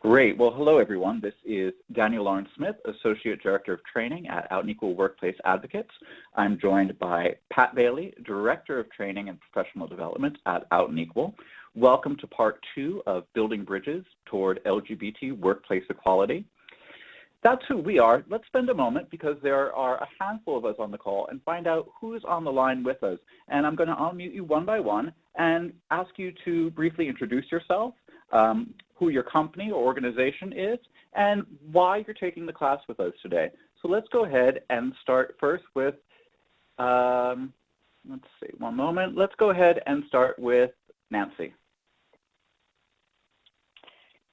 Great. Well, hello, everyone. This is Daniel Lawrence Smith, Associate Director of Training at Out and Equal Workplace Advocates. I'm joined by Pat Bailey, Director of Training and Professional Development at Out and Equal. Welcome to part 2 of Building Bridges Toward LGBT Workplace Equality. That's who we are. Let's spend a moment, because there are a handful of us on the call, and find out who's on the line with us. And I'm going to unmute you one by one and ask you to briefly introduce yourself, who your company or organization is, and why you're taking the class with us today. So let's go ahead and start first with, let's see, one moment. Let's go ahead and start with Nancy.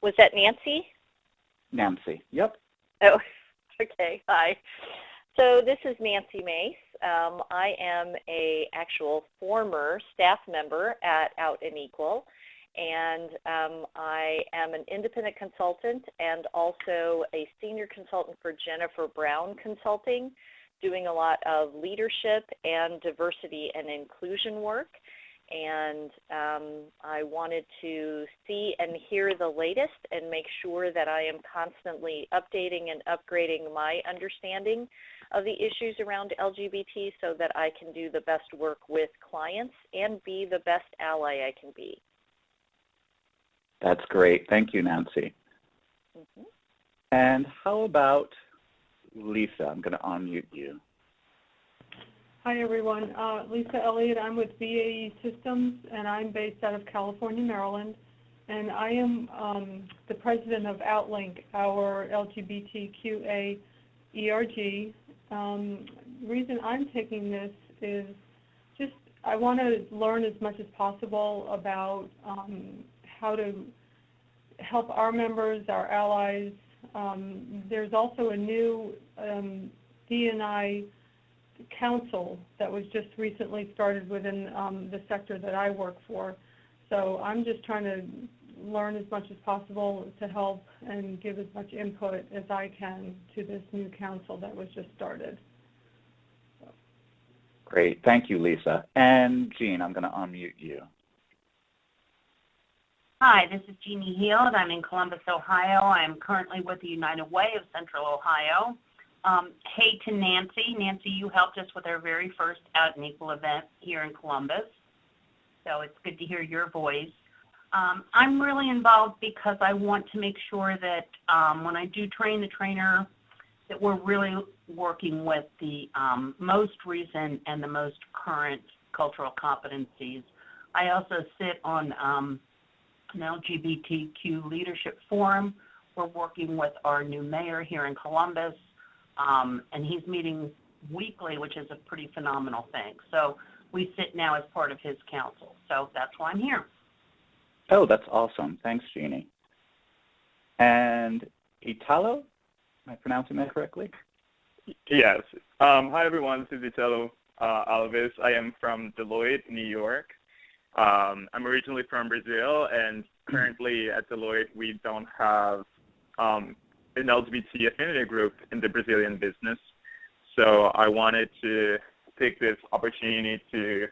Was that Nancy? Nancy, yep. Oh, okay, hi. So this is Nancy Mace. I am a actual former staff member at Out and Equal, and I am an independent consultant and also a senior consultant for Jennifer Brown Consulting, doing a lot of leadership and diversity and inclusion work. And I wanted to see and hear the latest and make sure that I am constantly updating and upgrading my understanding of the issues around LGBT so that I can do the best work with clients and be the best ally I can be. That's great. Thank you, Nancy. Mm-hmm. And how about Lisa? I'm going to unmute you. Hi, everyone. Lisa Elliott. I'm with BAE Systems, and I'm based out of California, Maryland. And I am the president of Outlink, our LGBTQA ERG. The reason I'm taking this is just I want to learn as much as possible about how to help our members, our allies. There's also a new D&I council that was just recently started within the sector that I work for. So I'm just trying to learn as much as possible to help and give as much input as I can to this new council that was just started. Great. Thank you, Lisa. And Jean, I'm going to unmute you. Hi, this is Jeannie Heald. I'm in Columbus, Ohio. I am currently with the United Way of Central Ohio. Hey to Nancy. Nancy, you helped us with our very first Out and Equal event here in Columbus. So it's good to hear your voice. I'm really involved because I want to make sure that when I do train the trainer, that we're really working with the most recent and the most current cultural competencies. I also sit on an LGBTQ leadership forum. We're working with our new mayor here in Columbus, and he's meeting weekly, which is a pretty phenomenal thing. So we sit now as part of his council. So that's why I'm here. Oh, that's awesome. Thanks, Jeannie. And Italo, am I pronouncing that correctly? Yes. Hi, everyone. This is Italo Alves. I am from Deloitte, New York. I'm originally from Brazil, and currently at Deloitte, we don't have an LGBT affinity group in the Brazilian business. So I wanted to take this opportunity to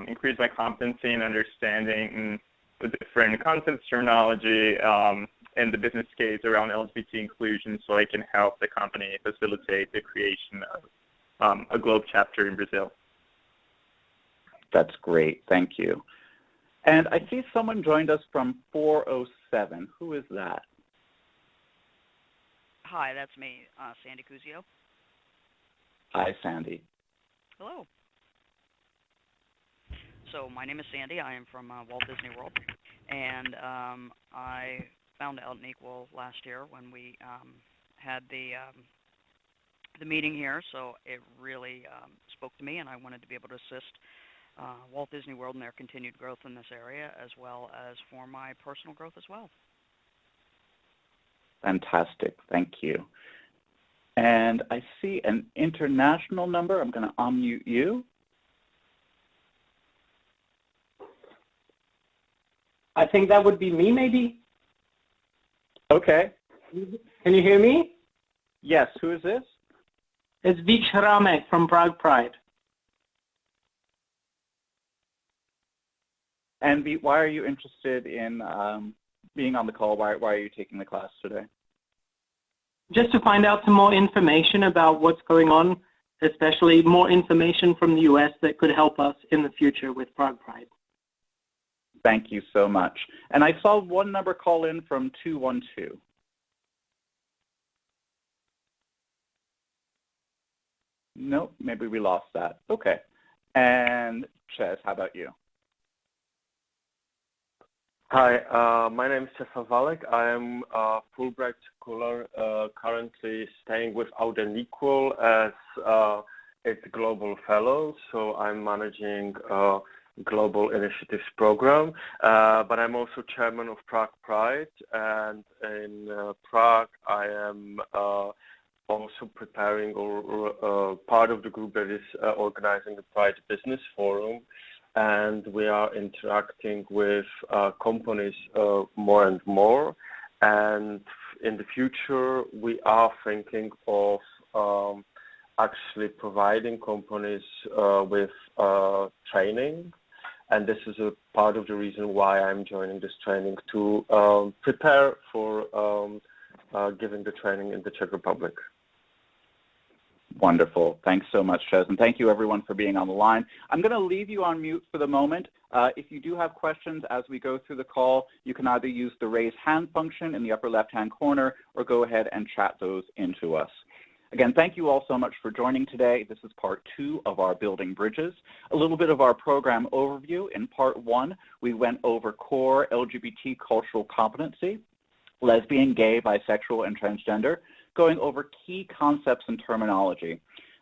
increase my competency and understanding the different concepts, terminology, and the business case around LGBT inclusion, so I can help the company facilitate the creation of a Globe chapter in Brazil. That's great. Thank you. And I see someone joined us from 407. Who is that? Hi, that's me, Sandy Cusio. Hi, Sandy. Hello. So my name is Sandy. I am from Walt Disney World, and I found Out and Equal last year when we had the meeting here. So it really spoke to me, and I wanted to be able to assist Walt Disney World in their continued growth in this area, as well as for my personal growth as well. Fantastic. Thank you. And I see an international number. I'm going to unmute you. I think that would be me, maybe. Okay. Can you hear me? Yes. Who is this? It's Vich Ramek from Prague Pride. And why are you interested in being on the call? Why are you taking the class today? Just to find out some more information about what's going on, especially more information from the U.S. that could help us in the future with Prague Pride. Thank you so much. And I saw one number call in from 212. Nope, maybe we lost that. Okay. And Ches, how about you? Hi, my name is Stefan Valek. I am a Fulbright scholar, currently staying with Out and Equal as its global fellow. So I'm managing Global Initiatives Program, but I'm also chairman of Prague Pride, and in Prague I am also preparing or part of the group that is organizing the Pride Business Forum, and we are interacting with companies more and more, and in the future we are thinking of actually providing companies with training. And this is a part of the reason why I'm joining this training to prepare for giving the training in the Czech Republic. Wonderful. Thanks so much, Ches. And thank you, everyone, for being on the line. I'm going to leave you on mute for the moment. If you do have questions as we go through the call, you can either use the raise hand function in the upper left-hand corner or go ahead and chat those into us. Again, thank you all so much for joining today. This is part 2 of our Building Bridges. A little bit of our program overview. In part 1, we went over core LGBT cultural competency, lesbian, gay, bisexual, and transgender, going over key concepts and terminology.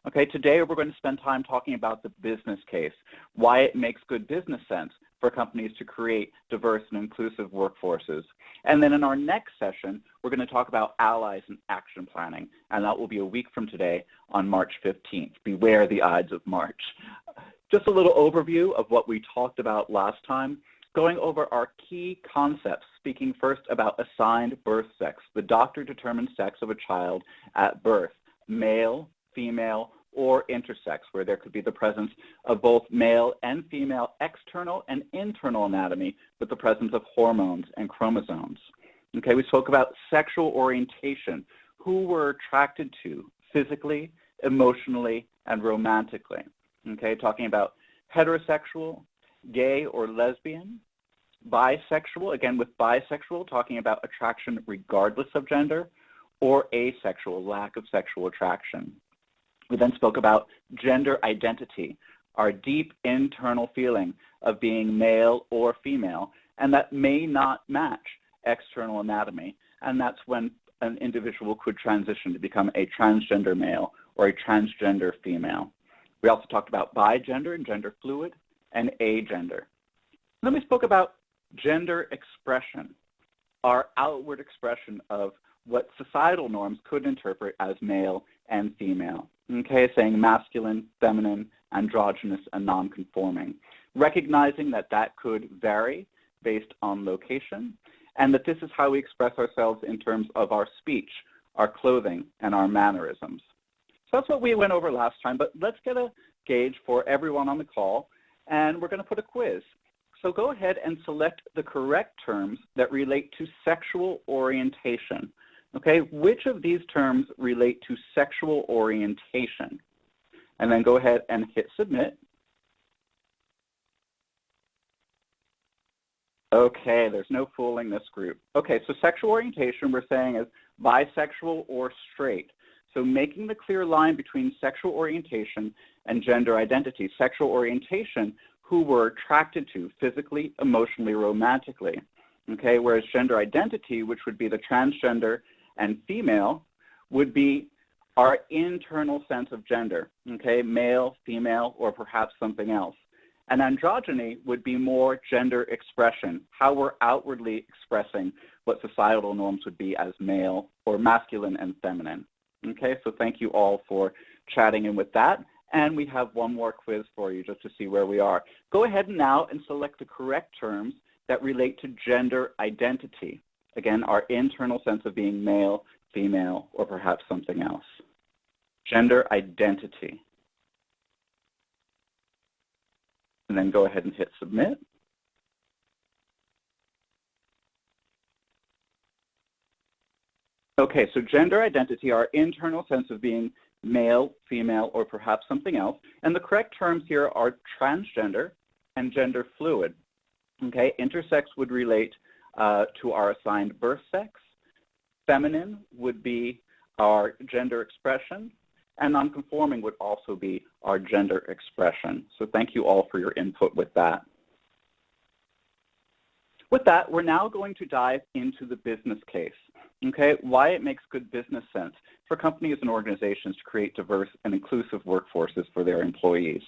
Okay, today we're going to spend time talking about the business case, why it makes good business sense for companies to create diverse and inclusive workforces. And then in our next session, we're going to talk about allies and action planning, and that will be a week from today on March 15th. Beware the Ides of March. Just a little overview of what we talked about last time, going over our key concepts, speaking first about assigned birth sex, the doctor-determined sex of a child at birth, male, female, or intersex, where there could be the presence of both male and female external and internal anatomy with the presence of hormones and chromosomes. Okay, we spoke about sexual orientation, who we're attracted to physically, emotionally, and romantically. Okay, talking about heterosexual, gay or lesbian, bisexual, again with bisexual, talking about attraction regardless of gender, or asexual, lack of sexual attraction. We then spoke about gender identity, our deep internal feeling of being male or female, and that may not match external anatomy, and that's when an individual could transition to become a transgender male or a transgender female. We also talked about bigender and gender fluid and agender. Then we spoke about gender expression, our outward expression of what societal norms could interpret as male and female. Okay, saying masculine, feminine, androgynous, and non-conforming, recognizing that that could vary based on location, and that this is how we express ourselves in terms of our speech, our clothing, and our mannerisms. So that's what we went over last time, but let's get a gauge for everyone on the call, and we're going to put a quiz. So go ahead and select the correct terms that relate to sexual orientation. Okay, which of these terms relate to sexual orientation? And then go ahead and hit submit. Okay, there's no fooling this group. Okay, so sexual orientation we're saying is bisexual or straight. So making the clear line between sexual orientation and gender identity. Sexual orientation, who we're attracted to physically, emotionally, romantically. Okay, whereas gender identity, which would be the transgender and female, would be our internal sense of gender, okay, male, female, or perhaps something else. And androgyny would be more gender expression, how we're outwardly expressing what societal norms would be as male or masculine and feminine. Okay, so thank you all for chatting in with that. And we have one more quiz for you just to see where we are. Go ahead now and select the correct terms that relate to gender identity. Again, our internal sense of being male, female, or perhaps something else. Gender identity. And then go ahead and hit submit. Okay, so gender identity, our internal sense of being male, female, or perhaps something else. And the correct terms here are transgender and gender fluid. Okay, intersex would relate to our assigned birth sex. Feminine would be our gender expression. And nonconforming would also be our gender expression. So thank you all for your input with that. With that, we're now going to dive into the business case, okay? Why it makes good business sense for companies and organizations to create diverse and inclusive workforces for their employees.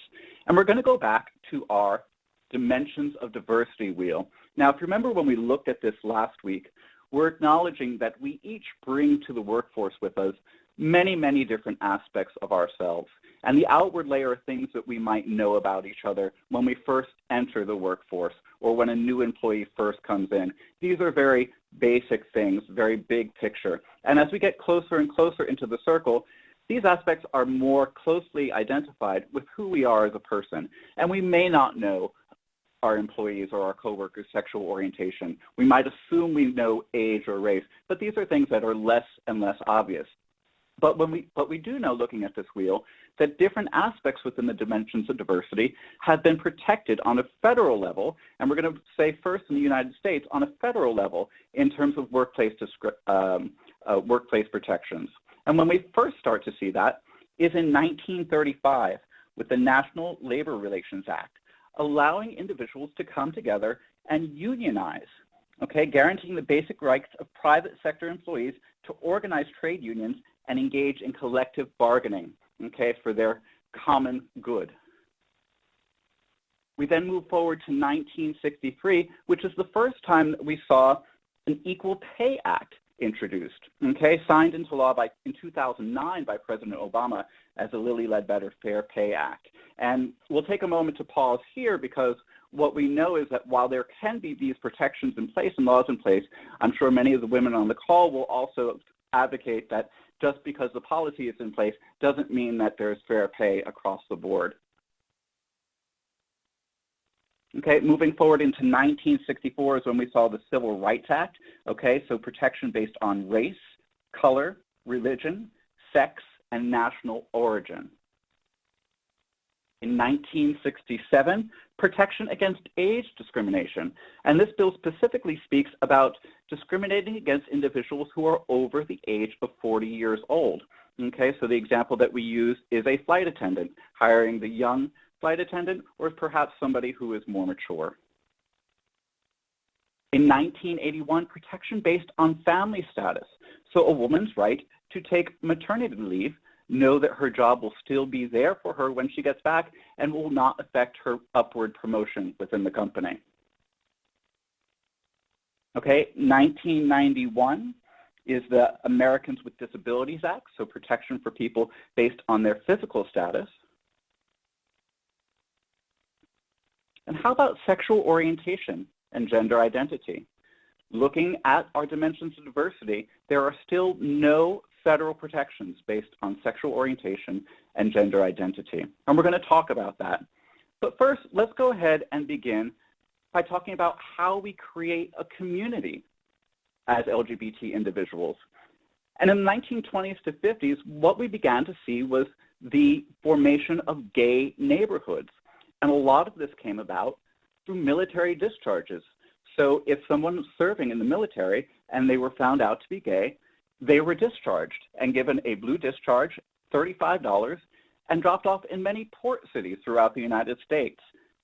And we're going to go back to our dimensions of diversity wheel. Now, if you remember when we looked at this last week, we're acknowledging that we each bring to the workforce with us many, many different aspects of ourselves. And the outward layer are things that we might know about each other when we first enter the workforce or when a new employee first comes in. These are very basic things, very big picture. And as we get closer and closer into the circle, these aspects are more closely identified with who we are as a person. And we may not know our employees or our coworkers' sexual orientation. We might assume we know age or race, but these are things that are less and less obvious. But we do know, looking at this wheel, that different aspects within the dimensions of diversity have been protected on a federal level, and we're going to say first in the United States on a federal level in terms of workplace protections. And when we first start to see that is in 1935 with the National Labor Relations Act, allowing individuals to come together and unionize, okay, guaranteeing the basic rights of private sector employees to organize trade unions and engage in collective bargaining, okay, for their common good. We then move forward to 1963, which is the first time that we saw an Equal Pay Act introduced, okay, signed into law in 2009 by President Obama as the Lilly Ledbetter Fair Pay Act. And we'll take a moment to pause here because what we know is that while there can be these protections in place and laws in place, I'm sure many of the women on the call will also advocate that just because the policy is in place doesn't mean that there's fair pay across the board. Okay, moving forward into 1964 is when we saw the Civil Rights Act, okay, so protection based on race, color, religion, sex, and national origin. In 1967, protection against age discrimination. And this bill specifically speaks about discriminating against individuals who are over the age of 40 years old. Okay, so the example that we use is a flight attendant, hiring the young flight attendant or perhaps somebody who is more mature. In 1981, protection based on family status. So a woman's right to take maternity leave, know that her job will still be there for her when she gets back and will not affect her upward promotion within the company. Okay, 1991 is the Americans with Disabilities Act, so protection for people based on their physical status. And how about sexual orientation and gender identity? Looking at our dimensions of diversity, there are still no federal protections based on sexual orientation and gender identity. And we're going to talk about that. But first, let's go ahead and begin by talking about how we create a community as LGBT individuals. And in the 1920s to 50s, what we began to see was the formation of gay neighborhoods. And a lot of this came about through military discharges. So if someone was serving in the military and they were found out to be gay, they were discharged and given a blue discharge, $35, and dropped off in many port cities throughout the United States,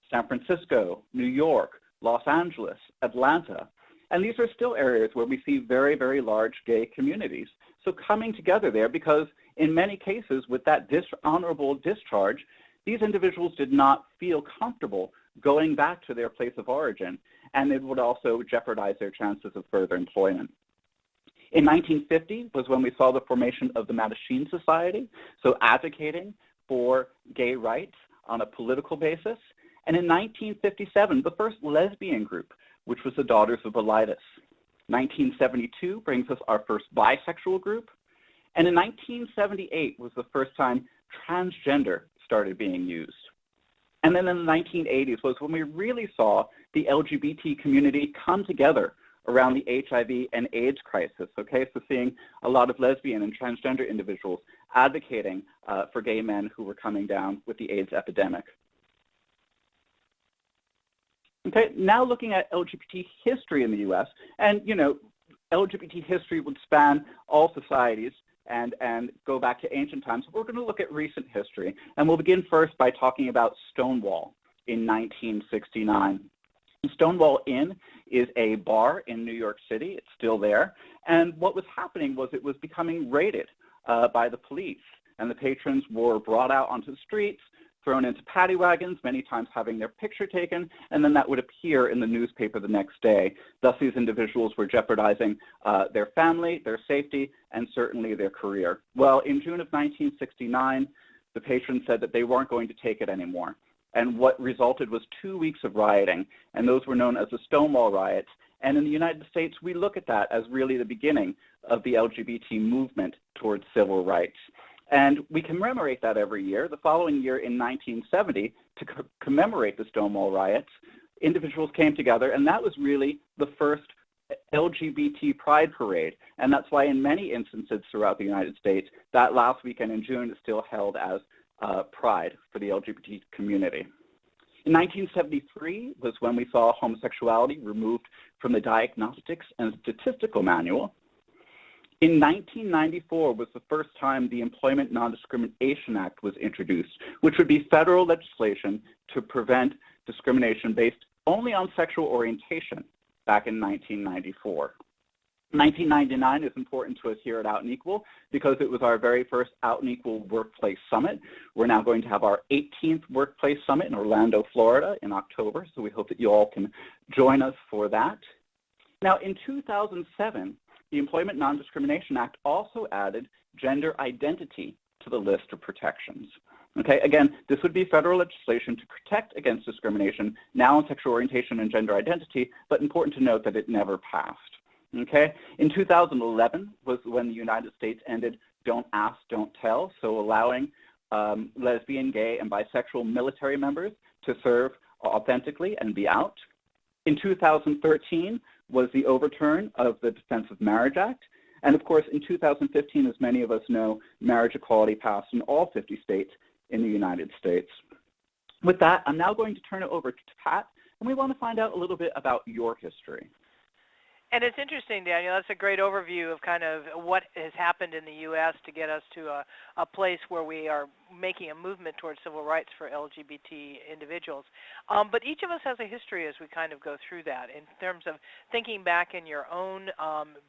San Francisco, New York, Los Angeles, Atlanta. And these are still areas where we see very, very large gay communities. So coming together there, because in many cases with that dishonorable discharge, these individuals did not feel comfortable going back to their place of origin, and it would also jeopardize their chances of further employment. In 1950 was when we saw the formation of the Mattachine Society, so advocating for gay rights on a political basis. And in 1957, the first lesbian group, which was the Daughters of Bilitis. 1972 brings us our first bisexual group. And in 1978 was the first time transgender started being used. And then in the 1980s was when we really saw the LGBT community come together around the HIV and AIDS crisis, okay? So seeing a lot of lesbian and transgender individuals advocating for gay men who were coming down with the AIDS epidemic. Okay, now looking at LGBT history in the U.S., and LGBT history would span all societies and go back to ancient times. We're going to look at recent history, and we'll begin first by talking about Stonewall in 1969. Stonewall Inn is a bar in New York City. It's still there, and what was happening was it was becoming raided by the police, and the patrons were brought out onto the streets, thrown into paddy wagons, many times having their picture taken, and then that would appear in the newspaper the next day. Thus, these individuals were jeopardizing their family, their safety, and certainly their career. Well, in June of 1969, the patrons said that they weren't going to take it anymore. And what resulted was 2 weeks of rioting, and those were known as the Stonewall riots. And in the United States, we look at that as really the beginning of the LGBT movement towards civil rights. And we commemorate that every year. The following year in 1970, to commemorate the Stonewall riots, individuals came together, and that was really the first LGBT pride parade. And that's why in many instances throughout the United States, that last weekend in June is still held as Pride for the LGBT community. In 1973 was when we saw homosexuality removed from the Diagnostics and Statistical Manual. In 1994 was the first time the Employment Non-Discrimination Act was introduced, which would be federal legislation to prevent discrimination based only on sexual orientation back in 1994. 1999 is important to us here at Out and Equal because it was our very first Out and Equal Workplace Summit. We're now going to have our 18th Workplace Summit in Orlando, Florida in October, so we hope that you all can join us for that. Now, in 2007, the Employment Non-Discrimination Act also added gender identity to the list of protections. Okay, again, this would be federal legislation to protect against discrimination now on sexual orientation and gender identity, but important to note that it never passed. Okay, in 2011 was when the United States ended Don't Ask, Don't Tell, so allowing lesbian, gay, and bisexual military members to serve authentically and be out. In 2013 was the overturn of the Defense of Marriage Act. And of course, in 2015, as many of us know, marriage equality passed in all 50 states in the United States. With that, I'm now going to turn it over to Pat, and we want to find out a little bit about your history. And it's interesting, Daniel, that's a great overview of kind of what has happened in the U.S. to get us to a place where we are making a movement towards civil rights for LGBT individuals. But each of us has a history as we kind of go through that in terms of thinking back in your own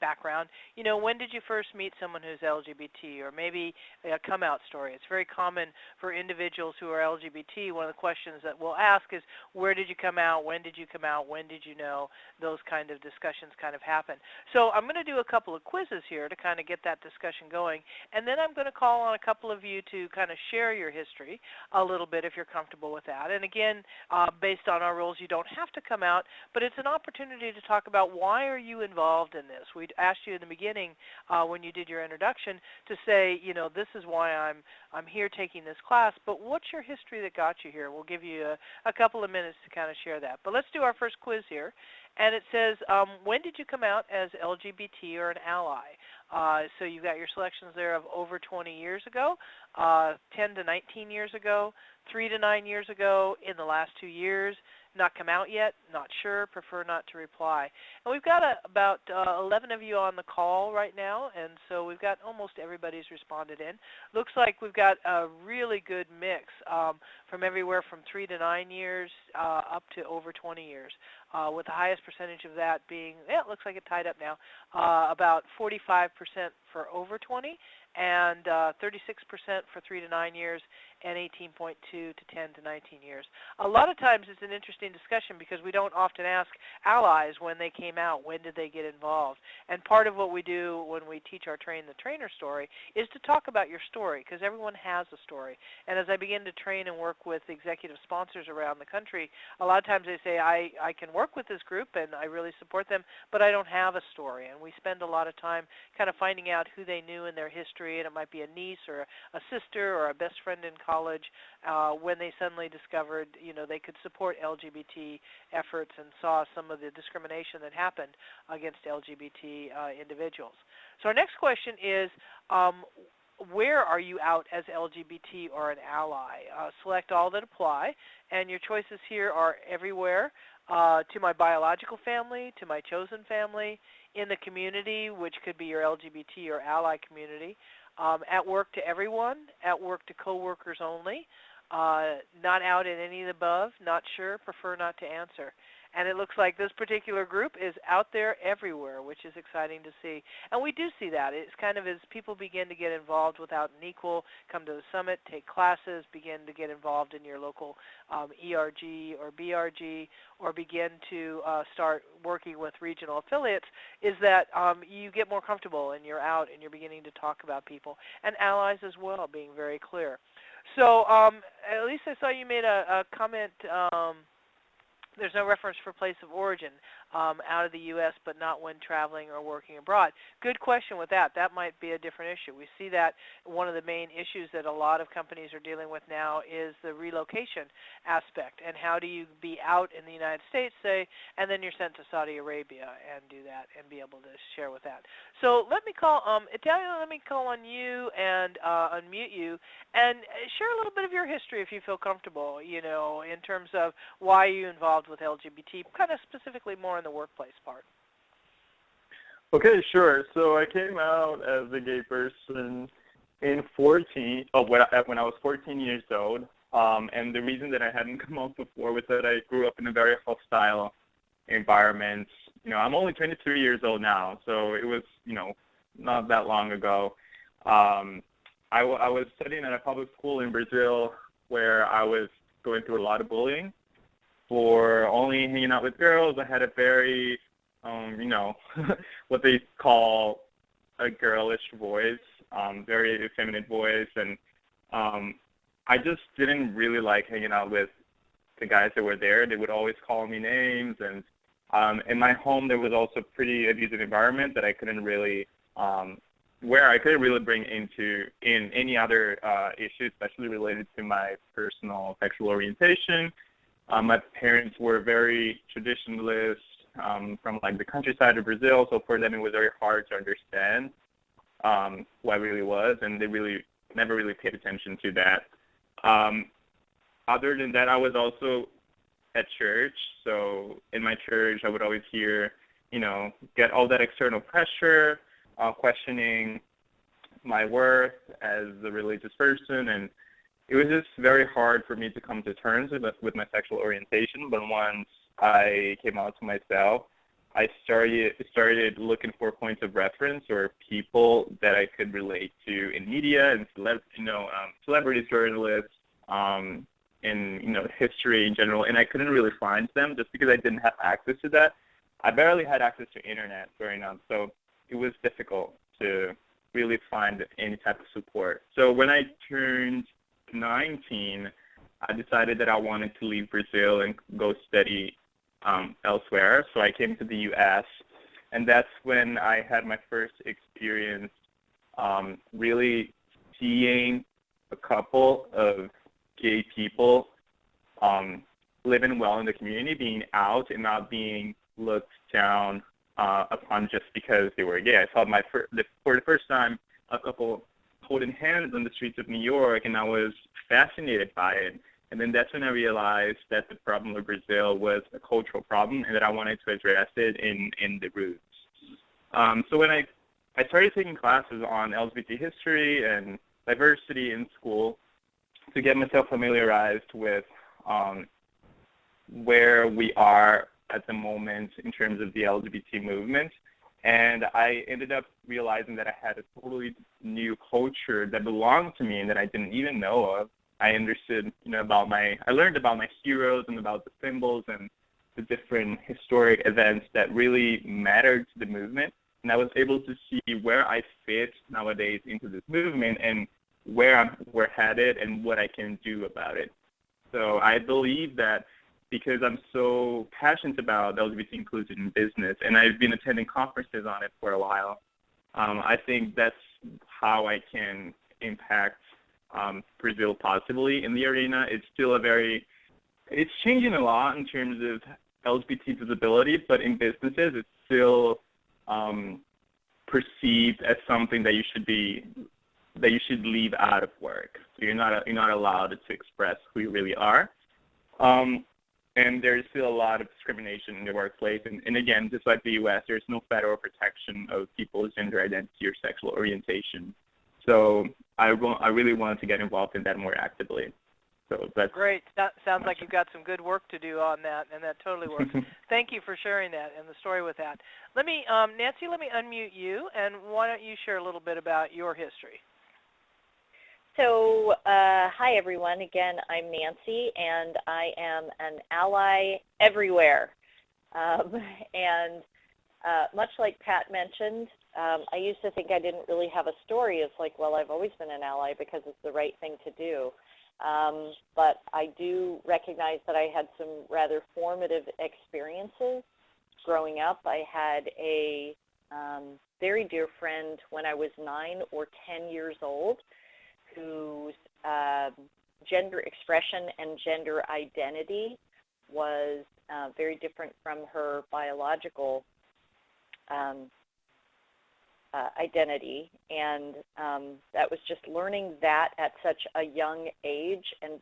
background. You know, when did you first meet someone who's LGBT, or maybe a come-out story? It's very common for individuals who are LGBT. One of the questions that we'll ask is, where did you come out? When did you come out? When did you know? Those kind of discussions kind of happen. So I'm going to do a couple of quizzes here to kind of get that discussion going, and then I'm going to call on a couple of you to kind of share your history a little bit if you're comfortable with that. And again, based on our rules, you don't have to come out, but it's an opportunity to talk about why are you involved in this. We asked you in the beginning when you did your introduction to say, you know, this is why I'm here taking this class, but what's your history that got you here? We'll give you a couple of minutes to kind of share that. But let's do our first quiz here. And it says, when did you come out as LGBT or an ally? So you've got your selections there of over 20 years ago, 10 to 19 years ago, 3 to 9 years ago, in the last 2 years, not come out yet, not sure, prefer not to reply. And we've got about 11 of you on the call right now, and so we've got almost everybody's responded in. Looks like we've got a really good mix from everywhere from 3 to 9 years up to over 20 years, with the highest percentage of that being, it looks like it tied up now, about 45% for over 20, and 36% for 3 to 9 years, and 18.2 to 10 to 19 years. A lot of times it's an interesting discussion because we don't often ask allies when they came out, when did they get involved. And part of what we do when we teach our Train the Trainer story is to talk about your story, because everyone has a story. And as I begin to train and work with executive sponsors around the country, a lot of times they say, I can work work with this group and I really support them, but I don't have a story. And we spend a lot of time kind of finding out who they knew in their history, and it might be a niece or a sister or a best friend in college when they suddenly discovered, they could support LGBT efforts and saw some of the discrimination that happened against LGBT individuals. So our next question is, where are you out as LGBT or an ally? Select all that apply, and your choices here are everywhere, to my biological family, to my chosen family, in the community, which could be your LGBT or ally community, at work to everyone, at work to coworkers only, not out in any of the above, not sure, prefer not to answer. And it looks like this particular group is out there everywhere, which is exciting to see. And we do see that. It's kind of as people begin to get involved with Out and Equal, come to the summit, take classes, begin to get involved in your local ERG or BRG, or begin to start working with regional affiliates, is that you get more comfortable and you're out and you're beginning to talk about people. And allies as well, being very clear. So at least I saw you made a comment. There's no reference for place of origin out of the U.S., but not when traveling or working abroad. Good question with that. That might be a different issue. We see that one of the main issues that a lot of companies are dealing with now is the relocation aspect. And how do you be out in the United States, say, and then you're sent to Saudi Arabia and do that and be able to share with that. So let me call, Italia, let me call on you and unmute you and share a little bit of your history if you feel comfortable, in terms of why you're involved with LGBT, kind of specifically more in the workplace part. Okay, sure. So I came out as a gay person when I was 14 years old. And the reason that I hadn't come out before was that I grew up in a very hostile environment. I'm only 23 years old now, so it was, not that long ago. I was studying at a public school in Brazil where I was going through a lot of bullying for only hanging out with girls. I had a very, what they call a girlish voice, very effeminate voice, and I just didn't really like hanging out with the guys that were there. They would always call me names, and in my home there was also a pretty abusive environment that I couldn't really, where I couldn't really bring in any other issues, especially related to my personal sexual orientation. My parents were very traditionalist from the countryside of Brazil, so for them it was very hard to understand who I really was, and they really never really paid attention to that. Other than that, I was also at church, so in my church I would always hear, get all that external pressure, questioning my worth as a religious person, and it was just very hard for me to come to terms with my sexual orientation. But once I came out to myself, I started looking for points of reference or people that I could relate to in media and celebrities, journalists, in history in general, and I couldn't really find them just because I didn't have access to that. I barely had access to internet growing up, so it was difficult to really find any type of support. So when I turned 19, I decided that I wanted to leave Brazil and go study elsewhere. So I came to the U.S., and that's when I had my first experience really seeing a couple of gay people living well in the community, being out and not being looked down upon just because they were gay. I saw for the first time a couple holding hands on the streets of New York, and I was fascinated by it. And then that's when I realized that the problem of Brazil was a cultural problem and that I wanted to address it in the roots. So when I started taking classes on LGBT history and diversity in school to get myself familiarized with where we are at the moment in terms of the LGBT movement. And I ended up realizing that I had a totally new culture that belonged to me and that I didn't even know of. I understood, I learned about my heroes and about the symbols and the different historic events that really mattered to the movement. And I was able to see where I fit nowadays into this movement and where we're headed and what I can do about it. So I believe that because I'm so passionate about LGBT inclusion in business, and I've been attending conferences on it for a while. I think that's how I can impact Brazil positively in the arena. It's still it's changing a lot in terms of LGBT visibility, but in businesses, it's still perceived as something that you should leave out of work. So you're not allowed to express who you really are. And there's still a lot of discrimination in the workplace. And again, just like the U.S., there's no federal protection of people's gender identity or sexual orientation. So I really wanted to get involved in that more actively. So that's great. Sounds like you've got some good work to do on that, and that totally works. Thank you for sharing that and the story with that. Let me, Nancy, let me unmute you, and why don't you share a little bit about your history? So, hi everyone. Again, I'm Nancy, and I am an ally everywhere. Much like Pat mentioned, I used to think I didn't really have a story. It's like, well, I've always been an ally because it's the right thing to do. But I do recognize that I had some rather formative experiences growing up. I had a very dear friend when I was 9 or 10 years old whose gender expression and gender identity was very different from her biological identity, and that was just learning that at such a young age, and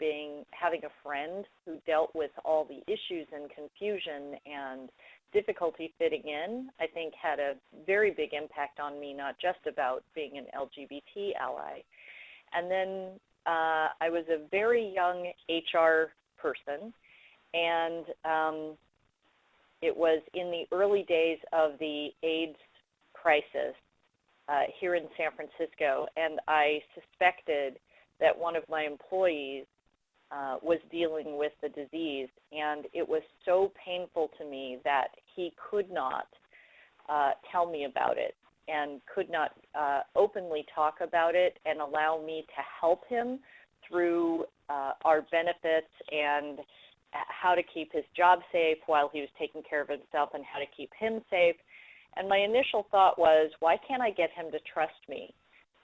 having a friend who dealt with all the issues and confusion and difficulty fitting in, I think had a very big impact on me, not just about being an LGBT ally. And then I was a very young HR person, and it was in the early days of the AIDS crisis here in San Francisco, and I suspected that one of my employees was dealing with the disease, and it was so painful to me that he could not tell me about it and could not openly talk about it and allow me to help him through our benefits and how to keep his job safe while he was taking care of himself and how to keep him safe. And my initial thought was, why can't I get him to trust me?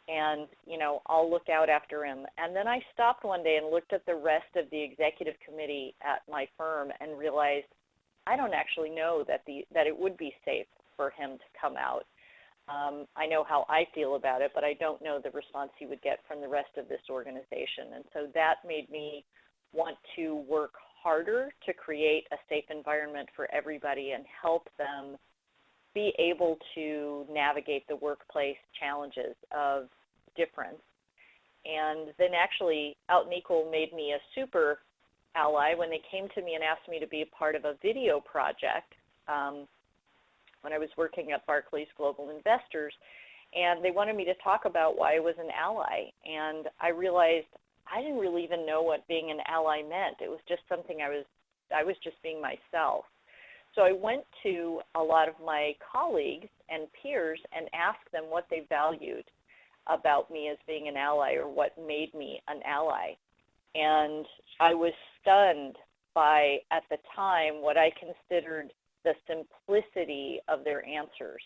And, you know, I'll look out after him. And then I stopped one day and looked at the rest of the executive committee at my firm and realized I don't actually know that it would be safe for him to come out. I know how I feel about it, but I don't know the response he would get from the rest of this organization. And so that made me want to work harder to create a safe environment for everybody and help them be able to navigate the workplace challenges of difference. And then actually, Out and Equal made me a super ally when they came to me and asked me to be a part of a video project when I was working at Barclays Global Investors. And they wanted me to talk about why I was an ally. And I realized I didn't really even know what being an ally meant. It was just something I was just being myself. So I went to a lot of my colleagues and peers and asked them what they valued about me as being an ally or what made me an ally. And I was stunned by, at the time, what I considered the simplicity of their answers,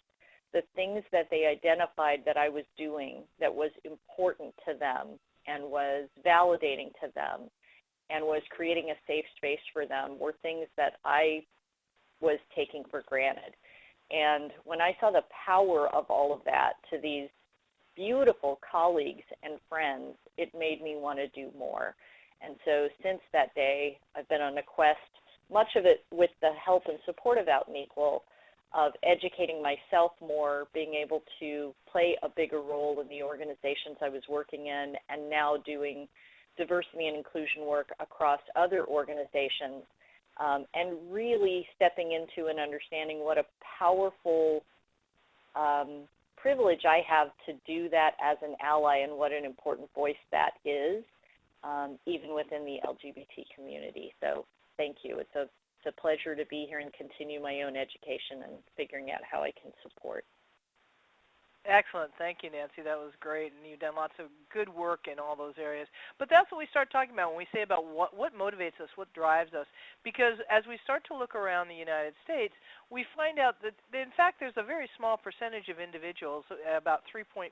the things that they identified that I was doing that was important to them and was validating to them and was creating a safe space for them were things that I was taking for granted. And when I saw the power of all of that to these beautiful colleagues and friends, it made me want to do more. And so since that day, I've been on a quest, much of it with the help and support of Out and Equal, of educating myself more, being able to play a bigger role in the organizations I was working in, and now doing diversity and inclusion work across other organizations, and really stepping into and understanding what a powerful privilege I have to do that as an ally and what an important voice that is, even within the LGBT community. So thank you. It's a pleasure to be here and continue my own education and figuring out how I can support. Excellent. Thank you, Nancy. That was great, and you've done lots of good work in all those areas. But that's what we start talking about when we say about what motivates us, what drives us. Because as we start to look around the United States, we find out that, in fact, there's a very small percentage of individuals, about 3.4%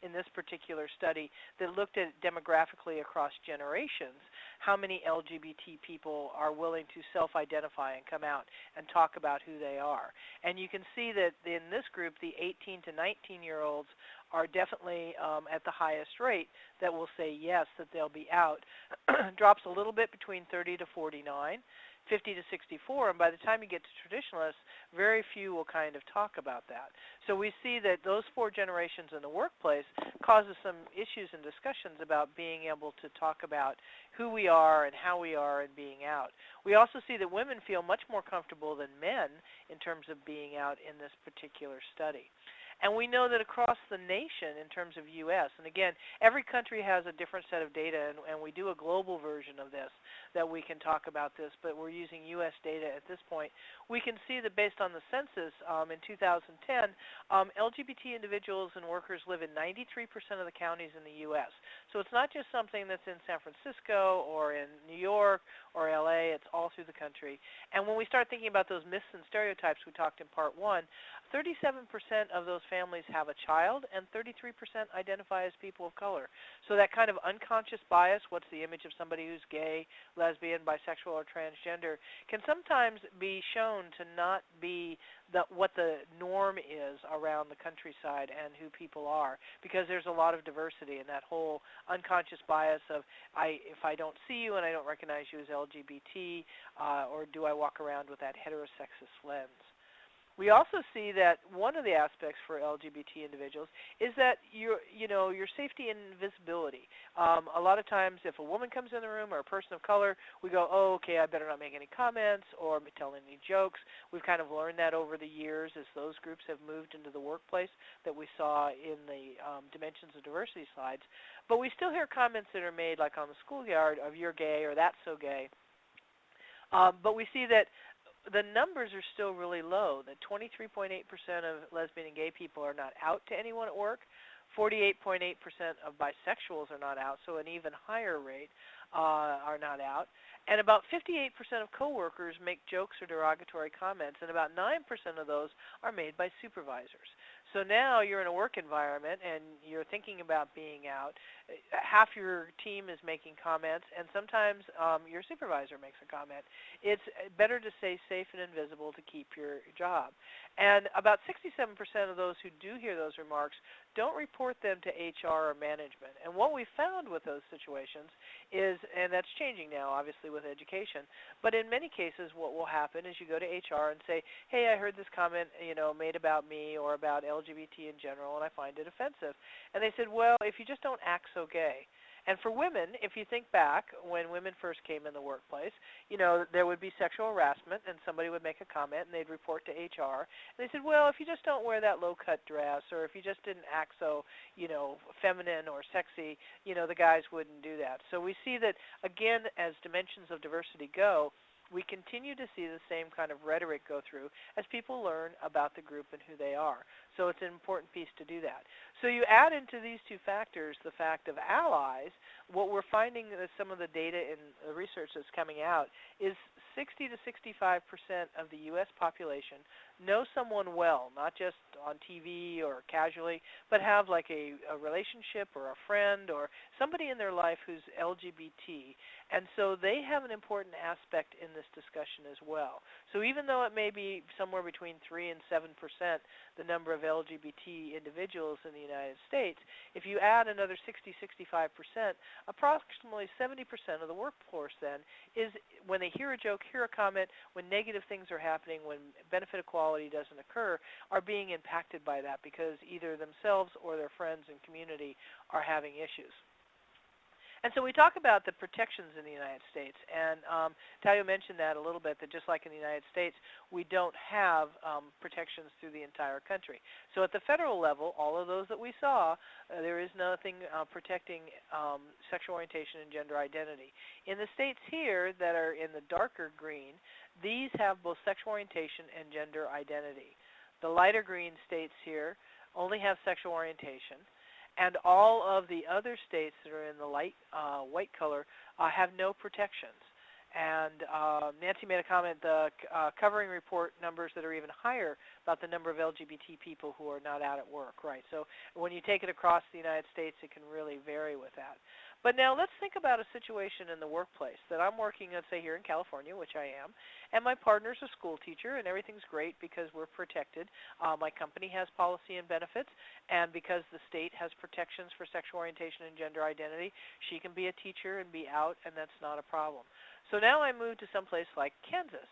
in this particular study, that looked at demographically across generations, how many LGBT people are willing to self-identify and come out and talk about who they are. And you can see that in this group, the 18 to 19-year-olds are definitely at the highest rate that will say yes, that they'll be out. Drops a little bit between 30 to 49. 50 to 64, and by the time you get to traditionalists, very few will kind of talk about that. So we see that those 4 generations in the workplace causes some issues and discussions about being able to talk about who we are and how we are and being out. We also see that women feel much more comfortable than men in terms of being out in this particular study. And we know that across the nation in terms of U.S., and again, every country has a different set of data, and we do a global version of this that we can talk about this, but we're using U.S. data at this point. We can see that based on the census in 2010, LGBT individuals and workers live in 93% of the counties in the U.S. So it's not just something that's in San Francisco or in New York or L.A., it's all through the country. And when we start thinking about those myths and stereotypes we talked in part 1, 37% of those families have a child, and 33% identify as people of color. So that kind of unconscious bias, what's the image of somebody who's gay, lesbian, bisexual, or transgender, can sometimes be shown to not be what the norm is around the countryside and who people are, because there's a lot of diversity in that whole unconscious bias of if I don't see you and I don't recognize you as LGBT, or do I walk around with that heterosexist lens? We also see that one of the aspects for LGBT individuals is that your safety and visibility. A lot of times if a woman comes in the room or a person of color, we go, oh, okay, I better not make any comments or tell any jokes. We've kind of learned that over the years as those groups have moved into the workplace that we saw in the Dimensions of Diversity slides. But we still hear comments that are made like on the schoolyard of you're gay or that's so gay. But we see that the numbers are still really low, that 23.8% of lesbian and gay people are not out to anyone at work, 48.8% of bisexuals are not out, so an even higher rate are not out, and about 58% of coworkers make jokes or derogatory comments, and about 9% of those are made by supervisors. So now you're in a work environment and you're thinking about being out. Half your team is making comments, and sometimes your supervisor makes a comment. It's better to stay safe and invisible to keep your job. And about 67% of those who do hear those remarks don't report them to HR or management. And what we found with those situations is, and that's changing now, obviously, with education, but in many cases what will happen is you go to HR and say, hey, I heard this comment made about me or about LGBT in general, and I find it offensive. And they said, well, if you just don't act so gay. And for women, if you think back when women first came in the workplace, there would be sexual harassment and somebody would make a comment and they'd report to HR. And they said, well, if you just don't wear that low-cut dress or if you just didn't act so, feminine or sexy, the guys wouldn't do that. So we see that, again, as dimensions of diversity go, we continue to see the same kind of rhetoric go through as people learn about the group and who they are. So it's an important piece to do that. So you add into these two factors the fact of allies. What we're finding is some of the data in the research that's coming out is 60 to 65% of the U.S. population know someone well, not just on TV or casually, but have like a relationship or a friend or somebody in their life who's LGBT. And so they have an important aspect in this discussion as well. So even though it may be somewhere between 3 and 7% the number of LGBT individuals in the United States, if you add another 60-65%, approximately 70% of the workforce then is, when they hear a joke, hear a comment, when negative things are happening, when benefit equality doesn't occur, are being impacted by that because either themselves or their friends and community are having issues. And so we talk about the protections in the United States, and Talia mentioned that a little bit, that just like in the United States, we don't have protections through the entire country. So at the federal level, all of those that we saw, there is nothing protecting sexual orientation and gender identity. In the states here that are in the darker green, these have both sexual orientation and gender identity. The lighter green states here only have sexual orientation, and all of the other states that are in the light white color have no protections. And Nancy made a comment, the covering report numbers that are even higher about the number of LGBT people who are not out at work, right? So when you take it across the United States, it can really vary with that. But now let's think about a situation in the workplace that I'm working, let's say, here in California, which I am, and my partner's a school teacher, and everything's great because we're protected. My company has policy and benefits, and because the state has protections for sexual orientation and gender identity, she can be a teacher and be out, and that's not a problem. So now I move to someplace like Kansas,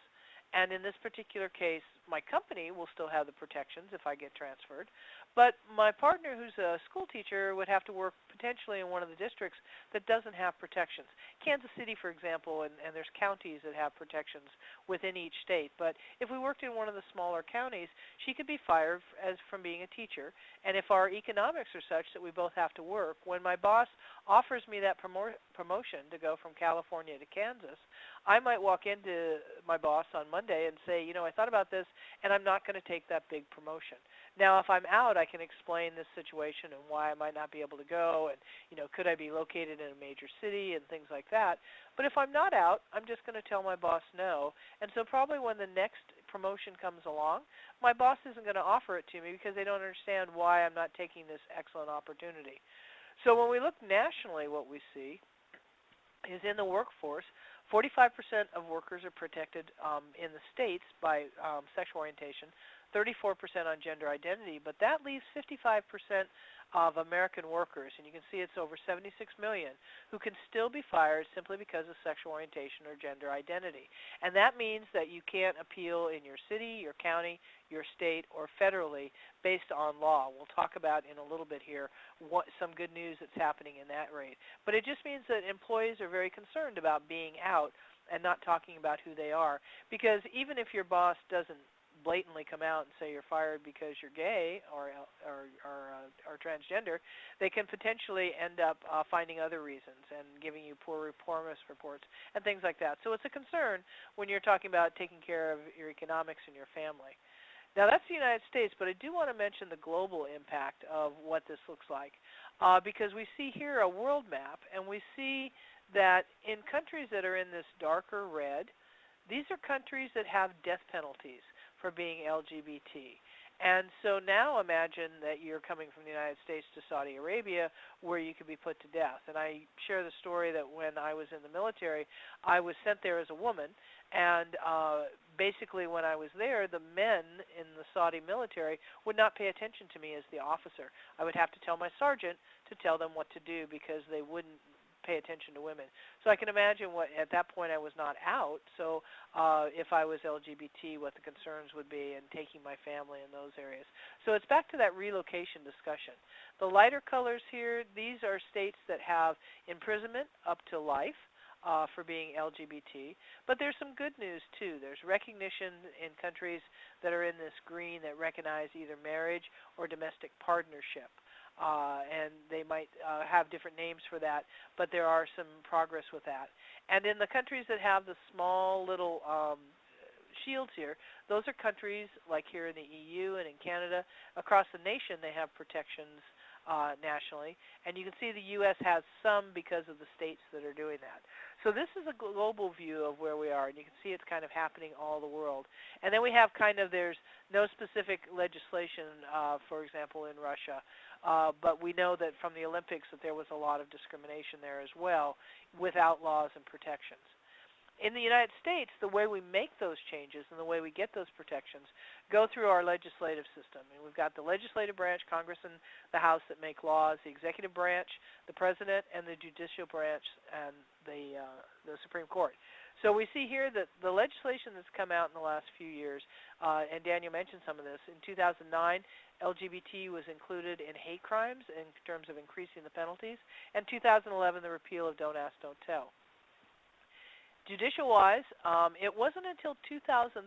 and in this particular case, my company will still have the protections if I get transferred, but my partner who's a school teacher would have to work potentially in one of the districts that doesn't have protections. Kansas City, for example, and there's counties that have protections within each state, but if we worked in one of the smaller counties, she could be fired from being a teacher, and if our economics are such that we both have to work, when my boss offers me that promotion to go from California to Kansas, I might walk into my boss on Monday and say, you know, I thought about this, and I'm not going to take that big promotion. Now, if I'm out, I can explain this situation and why I might not be able to go, and, you know, could I be located in a major city and things like that. But if I'm not out, I'm just going to tell my boss no. And so probably when the next promotion comes along, my boss isn't going to offer it to me because they don't understand why I'm not taking this excellent opportunity. So when we look nationally, what we see is in the workforce, 45% of workers are protected in the states by sexual orientation, 34% on gender identity, but that leaves 55% of American workers, and you can see it's over 76 million, who can still be fired simply because of sexual orientation or gender identity. And that means that you can't appeal in your city, your county, your state, or federally based on law. We'll talk about in a little bit here some good news that's happening in that rate. But it just means that employees are very concerned about being out and not talking about who they are, because even if your boss doesn't blatantly come out and say you're fired because you're gay or transgender, they can potentially end up finding other reasons and giving you poor performance reports and things like that. So it's a concern when you're talking about taking care of your economics and your family. Now that's the United States, but I do want to mention the global impact of what this looks like, because we see here a world map, and we see that in countries that are in this darker red, these are countries that have death penalties for being LGBT. And so now imagine that you're coming from the United States to Saudi Arabia where you could be put to death. And I share the story that when I was in the military, I was sent there as a woman, and basically when I was there, the men in the Saudi military would not pay attention to me as the officer. I would have to tell my sergeant to tell them what to do because they wouldn't pay attention to women. So I can imagine what, at that point I was not out, so if I was LGBT, what the concerns would be, and taking my family in those areas. So it's back to that relocation discussion. The lighter colors here, these are states that have imprisonment up to life for being LGBT, but there's some good news too. There's recognition in countries that are in this green that recognize either marriage or domestic partnership. And they might have different names for that, but there are some progress with that. And in the countries that have the small little shields here, those are countries like here in the EU and in Canada. Across the nation, they have protections nationally. And you can see the U.S. has some because of the states that are doing that. So this is a global view of where we are, and you can see it's kind of happening all the world. And then we have kind of, there's no specific legislation, for example, in Russia. But we know that from the Olympics that there was a lot of discrimination there as well, without laws and protections. In the United States, the way we make those changes and the way we get those protections go through our legislative system. And we've got the legislative branch, Congress and the House, that make laws, the executive branch, the president, and the judicial branch, and the Supreme Court. So we see here that the legislation that's come out in the last few years, and Daniel mentioned some of this, in 2009, LGBT was included in hate crimes in terms of increasing the penalties, and 2011, the repeal of Don't Ask, Don't Tell. Judicial-wise, it wasn't until 2003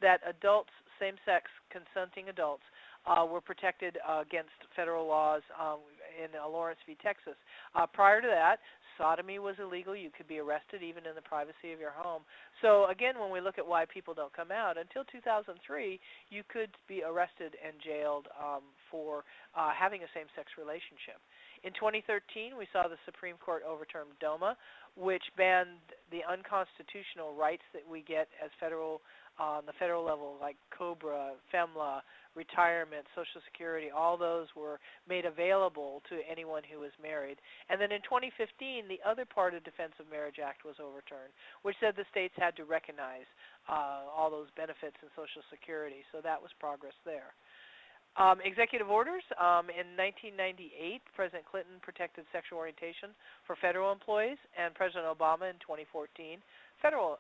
that adults, same-sex consenting adults, were protected against federal laws in Lawrence v. Texas. Prior to that, sodomy was illegal. You could be arrested even in the privacy of your home. So again, when we look at why people don't come out, until 2003, you could be arrested and jailed for having a same-sex relationship. In 2013, we saw the Supreme Court overturn DOMA, which banned the unconstitutional rights that we get as on the federal level, like COBRA, FEMLA, retirement, Social Security. All those were made available to anyone who was married. And then in 2015, the other part of Defense of Marriage Act was overturned, which said the states had to recognize all those benefits in Social Security. So that was progress there. Executive orders. In 1998, President Clinton protected sexual orientation for federal employees, and President Obama in 2014, federal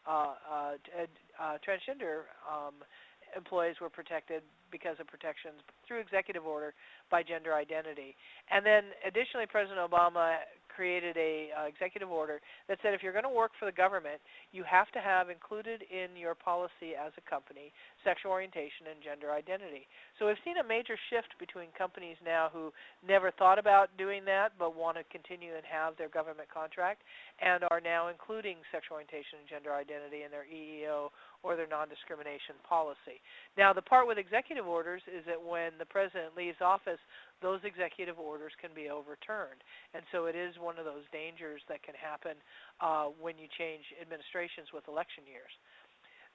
transgender employees were protected because of protections through executive order by gender identity. And then additionally, President Obama created a executive order that said if you're going to work for the government, you have to have included in your policy as a company sexual orientation and gender identity. So we've seen a major shift between companies now who never thought about doing that but want to continue and have their government contract and are now including sexual orientation and gender identity in their EEO or their non-discrimination policy. Now, the part with executive orders is that when the president leaves office, those executive orders can be overturned. And so it is one of those dangers that can happen when you change administrations with election years.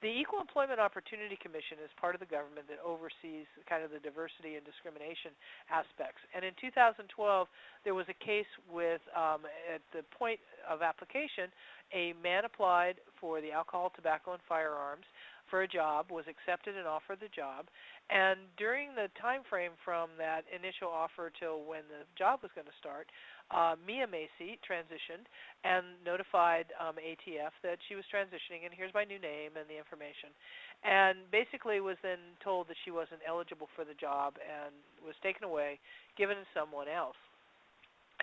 The Equal Employment Opportunity Commission is part of the government that oversees kind of the diversity and discrimination aspects. And in 2012, there was a case with, at the point of application, a man applied for the alcohol, tobacco, and firearms for a job, was accepted and offered the job. And during the time frame from that initial offer till when the job was going to start, Mia Macy transitioned and notified ATF that she was transitioning, and here's my new name and the information. And basically was then told that she wasn't eligible for the job and was taken away, given to someone else.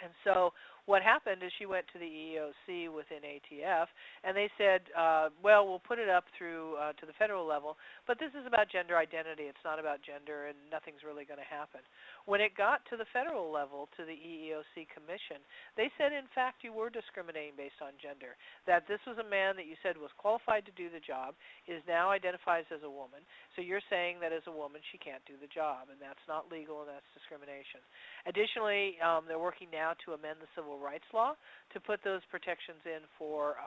And so what happened is she went to the EEOC within ATF, and they said, well, we'll put it up through to the federal level, but this is about gender identity. It's not about gender, and nothing's really going to happen. When it got to the federal level, to the EEOC Commission, they said, in fact, you were discriminating based on gender, that this was a man that you said was qualified to do the job, is now identifies as a woman, so you're saying that as a woman she can't do the job, and that's not legal, and that's discrimination. Additionally, they're working now to amend the Civil Rights Law to put those protections in for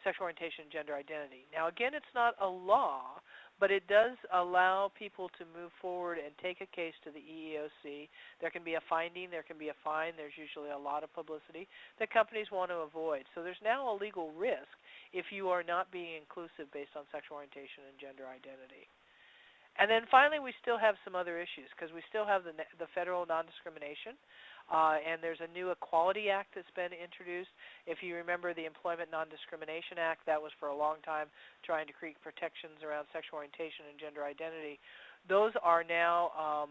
sexual orientation and gender identity. Now, again, it's not a law, but it does allow people to move forward and take a case to the EEOC. There can be a finding, there can be a fine, there's usually a lot of publicity that companies want to avoid. So there's now a legal risk if you are not being inclusive based on sexual orientation and gender identity. And then finally, we still have some other issues because we still have the federal non-discrimination. And there's a new Equality Act that's been introduced. If you remember the Employment Non-Discrimination Act, that was for a long time trying to create protections around sexual orientation and gender identity. Those are now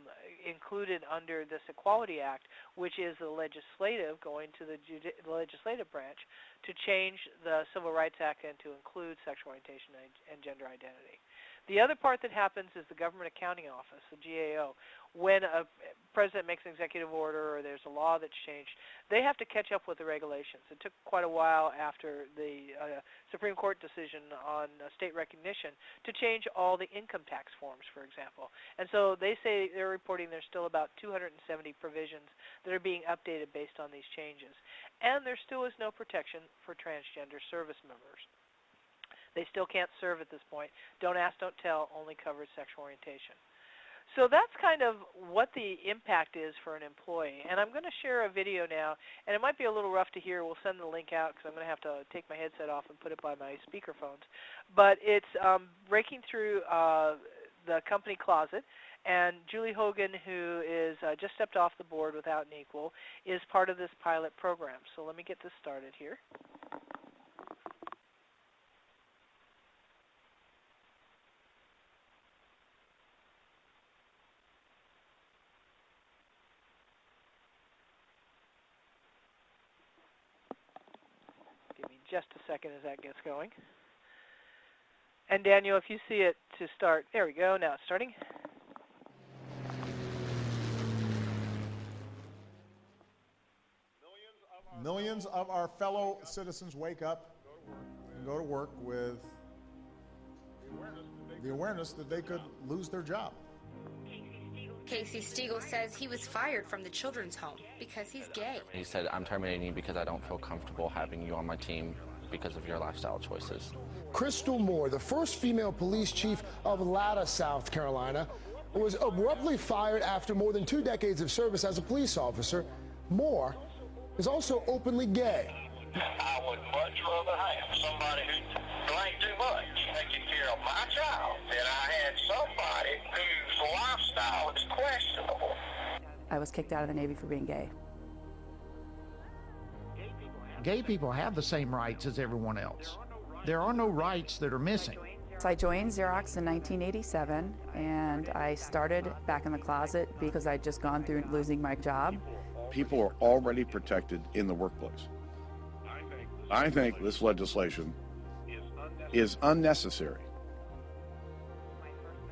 included under this Equality Act, which is the legislative, going to the legislative branch to change the Civil Rights Act and to include sexual orientation and gender identity. The other part that happens is the Government Accounting Office, the GAO. When a president makes an executive order or there's a law that's changed, they have to catch up with the regulations. It took quite a while after the Supreme Court decision on state recognition to change all the income tax forms, for example. And so they say they're reporting there's still about 270 provisions that are being updated based on these changes. And there still is no protection for transgender service members. They still can't serve at this point. Don't ask, don't tell, only covers sexual orientation. So that's kind of what the impact is for an employee. And I'm going to share a video now, and it might be a little rough to hear. We'll send the link out because I'm going to have to take my headset off and put it by my speakerphones. But it's breaking through the company closet. And Julie Hogan, who is just stepped off the board with Out and Equal, is part of this pilot program. So let me get this started here. Just a second as that gets going. And Daniel, if you see it to start, there we go, now it's starting. millions of our fellow citizens wake up and go to work with the awareness that they could lose their job. Casey Stiegel says he was fired from the children's home because he's gay. He said, I'm terminating you because I don't feel comfortable having you on my team because of your lifestyle choices. Crystal Moore, the first female police chief of Latta, South Carolina, was abruptly fired after more than 2 decades of service as a police officer. Moore is also openly gay. I would much rather have somebody who drank too much taking care of my child than I had somebody whose lifestyle is questionable. I was kicked out of the Navy for being gay. Gay people have the same rights as everyone else. There are no rights that are missing. So I joined Xerox in 1987, and I started back in the closet because I'd just gone through losing my job. People are already protected in the workplace. I think this legislation is unnecessary.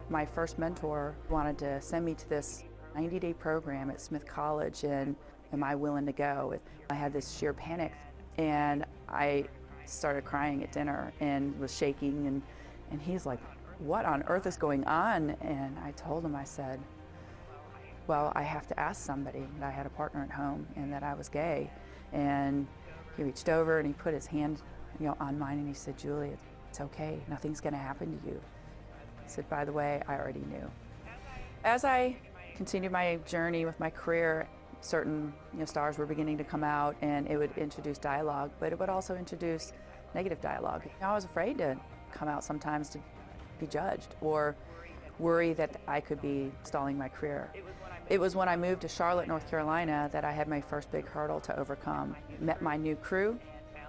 My first mentor wanted to send me to this 90-day program at Smith College, and am I willing to go? I had this sheer panic, and I started crying at dinner and was shaking, and he's like, what on earth is going on? And I told him, I said, well, I have to ask somebody that I had a partner at home and that I was gay. And he reached over and he put his hand, on mine, and he said, Julie, it's okay, nothing's gonna happen to you. He said, by the way, I already knew. As I continued my journey with my career, certain stars were beginning to come out, and it would introduce dialogue, but it would also introduce negative dialogue. I was afraid to come out sometimes to be judged or worry that I could be stalling my career. It was when I moved to Charlotte, North Carolina, that I had my first big hurdle to overcome. Met my new crew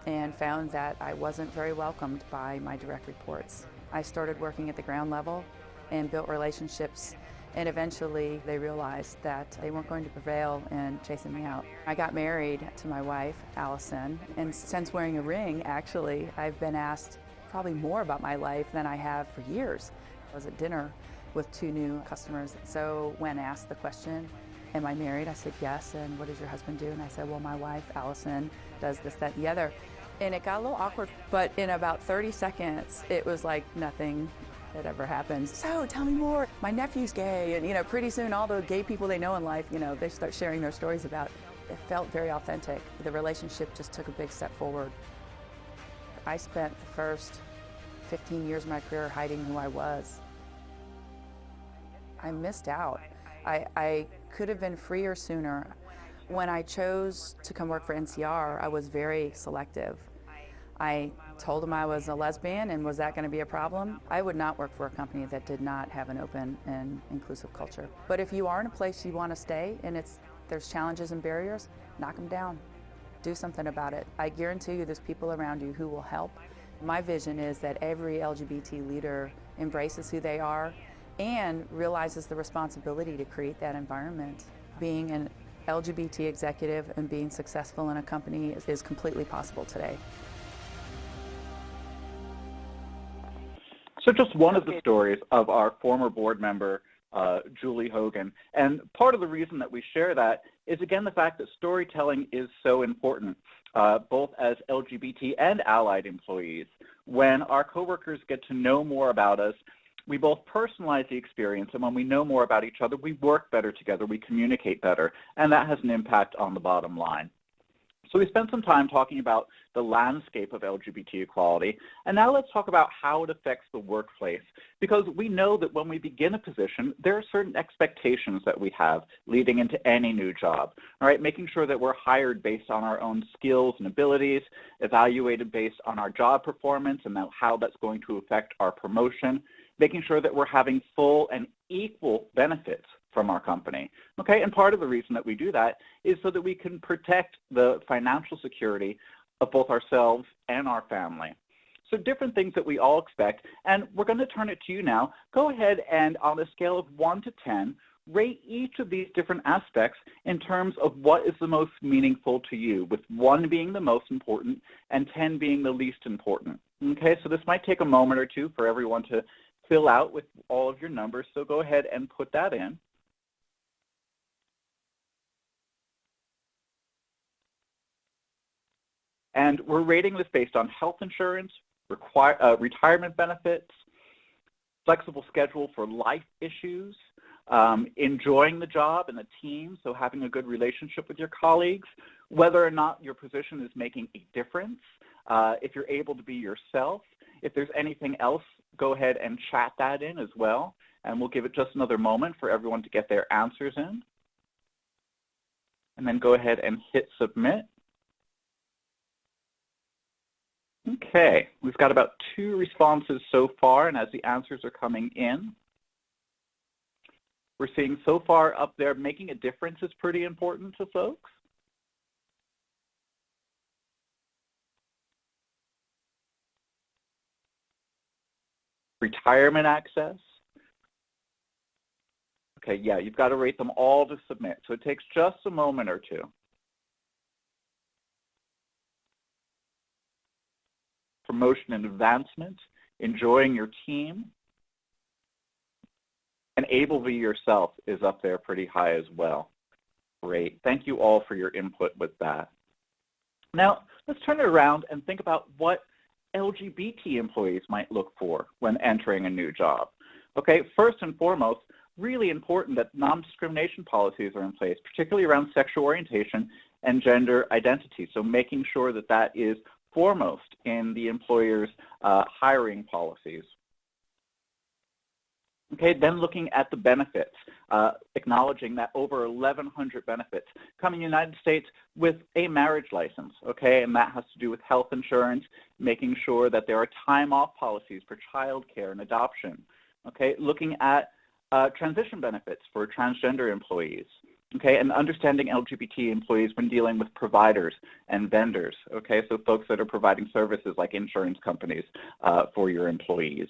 and found that I wasn't very welcomed by my direct reports. I started working at the ground level and built relationships, and eventually they realized that they weren't going to prevail in chasing me out. I got married to my wife, Allison, and since wearing a ring, actually, I've been asked probably more about my life than I have for years. I was at dinner with 2 new customers, so when asked the question, am I married? I said yes, and what does your husband do? And I said, well, my wife, Allison, does this, that, and the other. And it got a little awkward, but in about 30 seconds, it was like nothing had ever happened. So tell me more. My nephew's gay, and pretty soon all the gay people they know in life, they start sharing their stories about. It felt very authentic. The relationship just took a big step forward. I spent the first 15 years of my career hiding who I was. I missed out. I could have been freer sooner. When I chose to come work for NCR, I was very selective. I told them I was a lesbian, and was that going to be a problem? I would not work for a company that did not have an open and inclusive culture. But if you are in a place you want to stay and there's challenges and barriers, knock them down. Do something about it. I guarantee you there's people around you who will help. My vision is that every LGBT leader embraces who they are and realizes the responsibility to create that environment. Being an LGBT executive and being successful in a company is completely possible today. So just one of the stories of our former board member, Julie Hogan. And part of the reason that we share that is, again, the fact that storytelling is so important, both as LGBT and allied employees. When our coworkers get to know more about us, we both personalize the experience, and when we know more about each other, we work better together, we communicate better, and that has an impact on the bottom line. So we spent some time talking about the landscape of LGBT equality, and now let's talk about how it affects the workplace, because we know that when we begin a position, there are certain expectations that we have leading into any new job, all right? Making sure that we're hired based on our own skills and abilities, evaluated based on our job performance and how that's going to affect our promotion, making sure that we're having full and equal benefits from our company, okay? And part of the reason that we do that is so that we can protect the financial security of both ourselves and our family. So different things that we all expect, and we're going to turn it to you now. Go ahead and on a scale of 1 to 10, rate each of these different aspects in terms of what is the most meaningful to you, with 1 being the most important and 10 being the least important. Okay, so this might take a moment or two for everyone to fill out with all of your numbers, so go ahead and put that in. And we're rating this based on health insurance, retirement benefits, flexible schedule for life issues, enjoying the job and the team, so having a good relationship with your colleagues, whether or not your position is making a difference, if you're able to be yourself. If there's anything else, go ahead and chat that in as well, and we'll give it just another moment for everyone to get their answers in. And then go ahead and hit submit. Okay, we've got about 2 responses so far, and as the answers are coming in, we're seeing so far up there, making a difference is pretty important to folks. Retirement access. Okay, yeah, you've got to rate them all to submit, so it takes just a moment or two. Promotion and advancement, enjoying your team, and able to be yourself is up there pretty high as well. Great. Thank you all for your input with that. Now, let's turn it around and think about what LGBT employees might look for when entering a new job. Okay, first and foremost, really important that non-discrimination policies are in place, particularly around sexual orientation and gender identity. So making sure that that is foremost in the employer's hiring policies. Okay, then looking at the benefits, acknowledging that over 1,100 benefits come in the United States with a marriage license, okay, and that has to do with health insurance, making sure that there are time-off policies for child care and adoption, okay, looking at transition benefits for transgender employees, okay, and understanding LGBT employees when dealing with providers and vendors, okay, so folks that are providing services like insurance companies for your employees.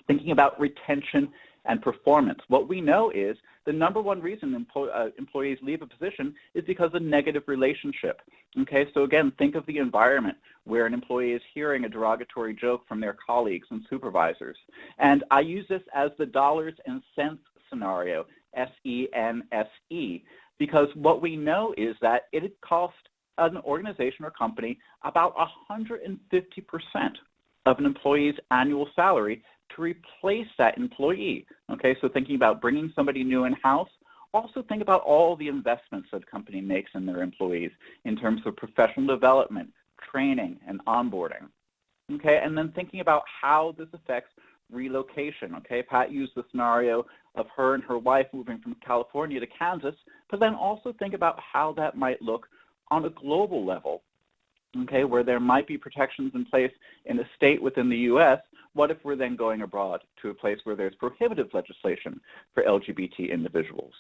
Thinking about retention and performance. What we know is the #1 reason employees leave a position is because of negative relationship. Okay, so again, think of the environment where an employee is hearing a derogatory joke from their colleagues and supervisors. And I use this as the dollars and cents scenario, SENSE, because what we know is that it costs an organization or company about 150% of an employee's annual salary to replace that employee. Okay, so thinking about bringing somebody new in-house, also think about all the investments that a company makes in their employees in terms of professional development, training, and onboarding. Okay, and then thinking about how this affects relocation. Okay, Pat used the scenario of her and her wife moving from California to Kansas, but then also think about how that might look on a global level. Okay, where there might be protections in place in a state within the U.S., what if we're then going abroad to a place where there's prohibitive legislation for LGBT individuals?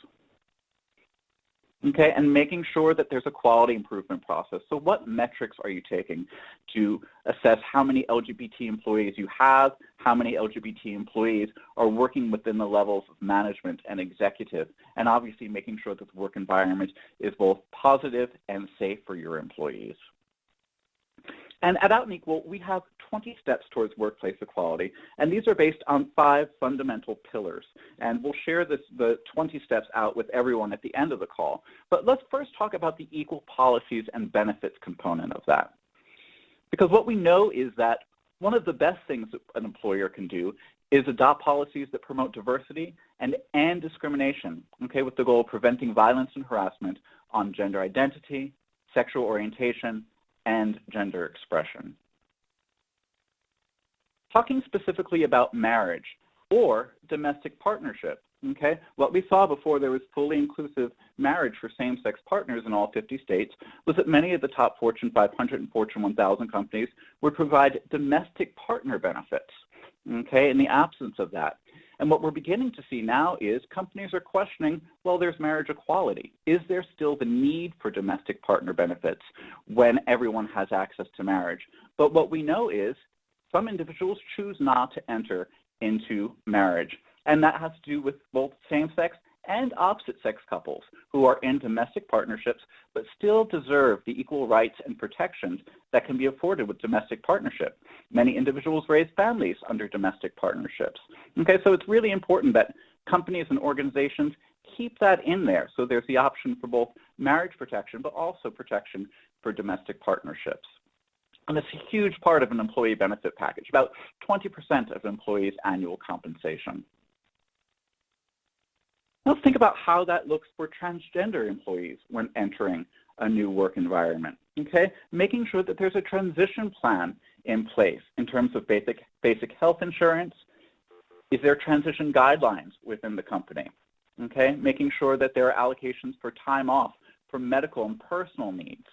Okay, and making sure that there's a quality improvement process. So what metrics are you taking to assess how many LGBT employees you have, how many LGBT employees are working within the levels of management and executive, and obviously making sure that the work environment is both positive and safe for your employees. And at Out and Equal, we have 20 steps towards workplace equality, and these are based on 5 fundamental pillars. And we'll share the 20 steps out with everyone at the end of the call. But let's first talk about the equal policies and benefits component of that. Because what we know is that one of the best things that an employer can do is adopt policies that promote diversity and end discrimination, okay, with the goal of preventing violence and harassment on gender identity, sexual orientation, and gender expression. Talking specifically about marriage or domestic partnership, okay? What we saw before there was fully inclusive marriage for same-sex partners in all 50 states was that many of the top Fortune 500 and Fortune 1000 companies would provide domestic partner benefits, okay, in the absence of that. And what we're beginning to see now is companies are questioning, well, there's marriage equality. Is there still the need for domestic partner benefits when everyone has access to marriage? But what we know is some individuals choose not to enter into marriage. And that has to do with both same-sex and opposite-sex couples who are in domestic partnerships but still deserve the equal rights and protections that can be afforded with domestic partnership. Many individuals raise families under domestic partnerships. Okay, so it's really important that companies and organizations keep that in there. So there's the option for both marriage protection, but also protection for domestic partnerships. And it's a huge part of an employee benefit package, about 20% of employees' annual compensation. Let's think about how that looks for transgender employees when entering a new work environment, okay? Making sure that there's a transition plan in place in terms of basic health insurance. Is there transition guidelines within the company, okay? Making sure that there are allocations for time off for medical and personal needs.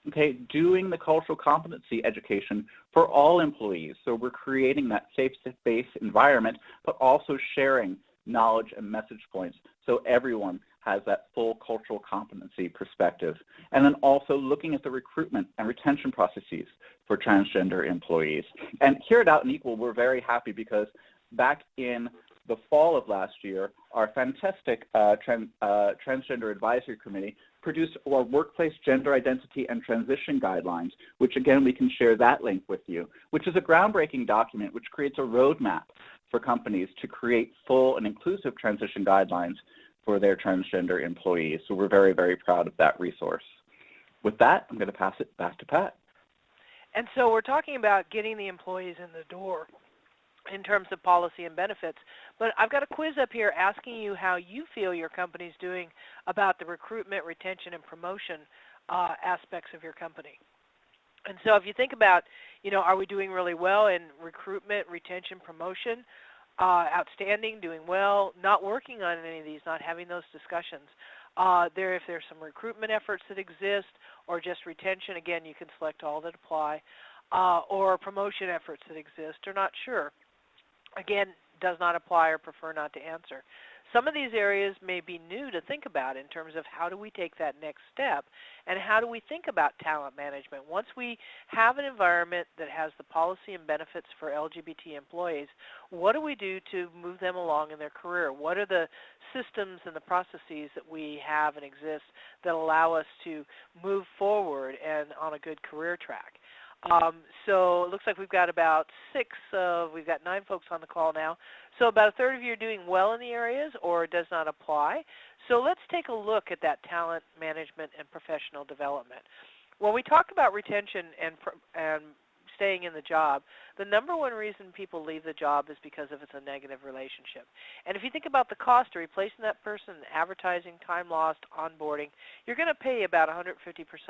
Okay, doing the cultural competency education for all employees. So we're creating that safe space environment, but also sharing knowledge and message points so everyone has that full cultural competency perspective. And then also looking at the recruitment and retention processes for transgender employees. And here at Out and Equal, we're very happy because back in the fall of last year, our fantastic Transgender Advisory Committee produced our Workplace Gender Identity and Transition Guidelines, which again, we can share that link with you, which is a groundbreaking document which creates a roadmap for companies to create full and inclusive transition guidelines for their transgender employees. So we're very, very proud of that resource. With that, I'm going to pass it back to Pat. And so we're talking about getting the employees in the door in terms of policy and benefits. But I've got a quiz up here asking you how you feel your company's doing about the recruitment, retention, and promotion aspects of your company. And so if you think about, are we doing really well in recruitment, retention, promotion, outstanding, doing well, not working on any of these, not having those discussions. If there's some recruitment efforts that exist or just retention, again, you can select all that apply, or promotion efforts that exist, or not sure. Again, does not apply or prefer not to answer. Some of these areas may be new to think about in terms of how do we take that next step and how do we think about talent management. Once we have an environment that has the policy and benefits for LGBT employees, what do we do to move them along in their career? What are the systems and the processes that we have and exist that allow us to move forward and on a good career track? So it looks like we've got about we've got 9 folks on the call now. So about a third of you are doing well in the areas or it does not apply. So let's take a look at that talent management and professional development. When we talk about retention and staying in the job, the number one reason people leave the job is because of it's a negative relationship. And if you think about the cost of replacing that person, advertising, time lost, onboarding, you're going to pay about 150%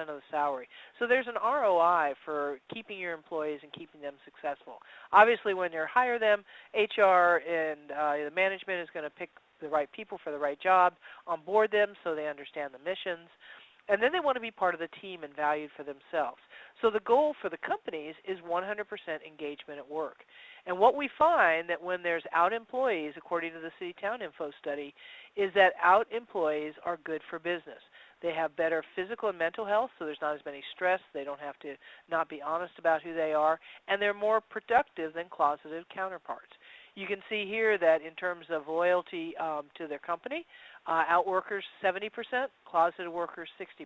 of the salary. So there's an ROI for keeping your employees and keeping them successful. Obviously, when you hire them, HR and the management is going to pick the right people for the right job, onboard them so they understand the missions. And then they want to be part of the team and valued for themselves. So the goal for the companies is 100% engagement at work. And what we find that when there's out employees, according to the City Town Info study, is that out employees are good for business. They have better physical and mental health, so there's not as many stress. They don't have to not be honest about who they are. And they're more productive than closeted counterparts. You can see here that in terms of loyalty to their company, out workers 70%, closeted workers 60%.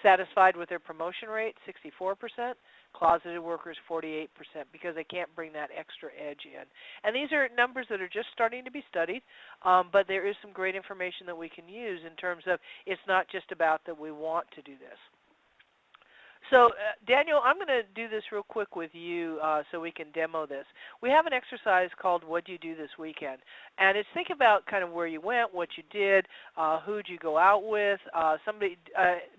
Satisfied with their promotion rate 64%, closeted workers 48% because they can't bring that extra edge in. And these are numbers that are just starting to be studied, but there is some great information that we can use in terms of it's not just about that we want to do this. So, Daniel, I'm going to do this real quick with you so we can demo this. We have an exercise called What'd You Do This Weekend? And it's think about kind of where you went, what you did, who'd you go out with,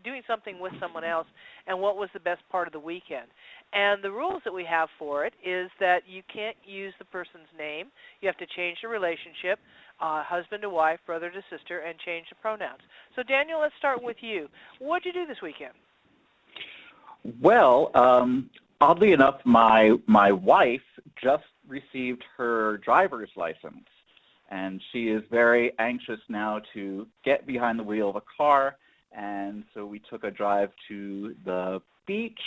doing something with someone else, and what was the best part of the weekend. And the rules that we have for it is that you can't use the person's name. You have to change the relationship, husband to wife, brother to sister, and change the pronouns. So, Daniel, let's start with you. What'd you do this weekend? Well, oddly enough, my wife just received her driver's license, and she is very anxious now to get behind the wheel of a car, and so we took a drive to the beach,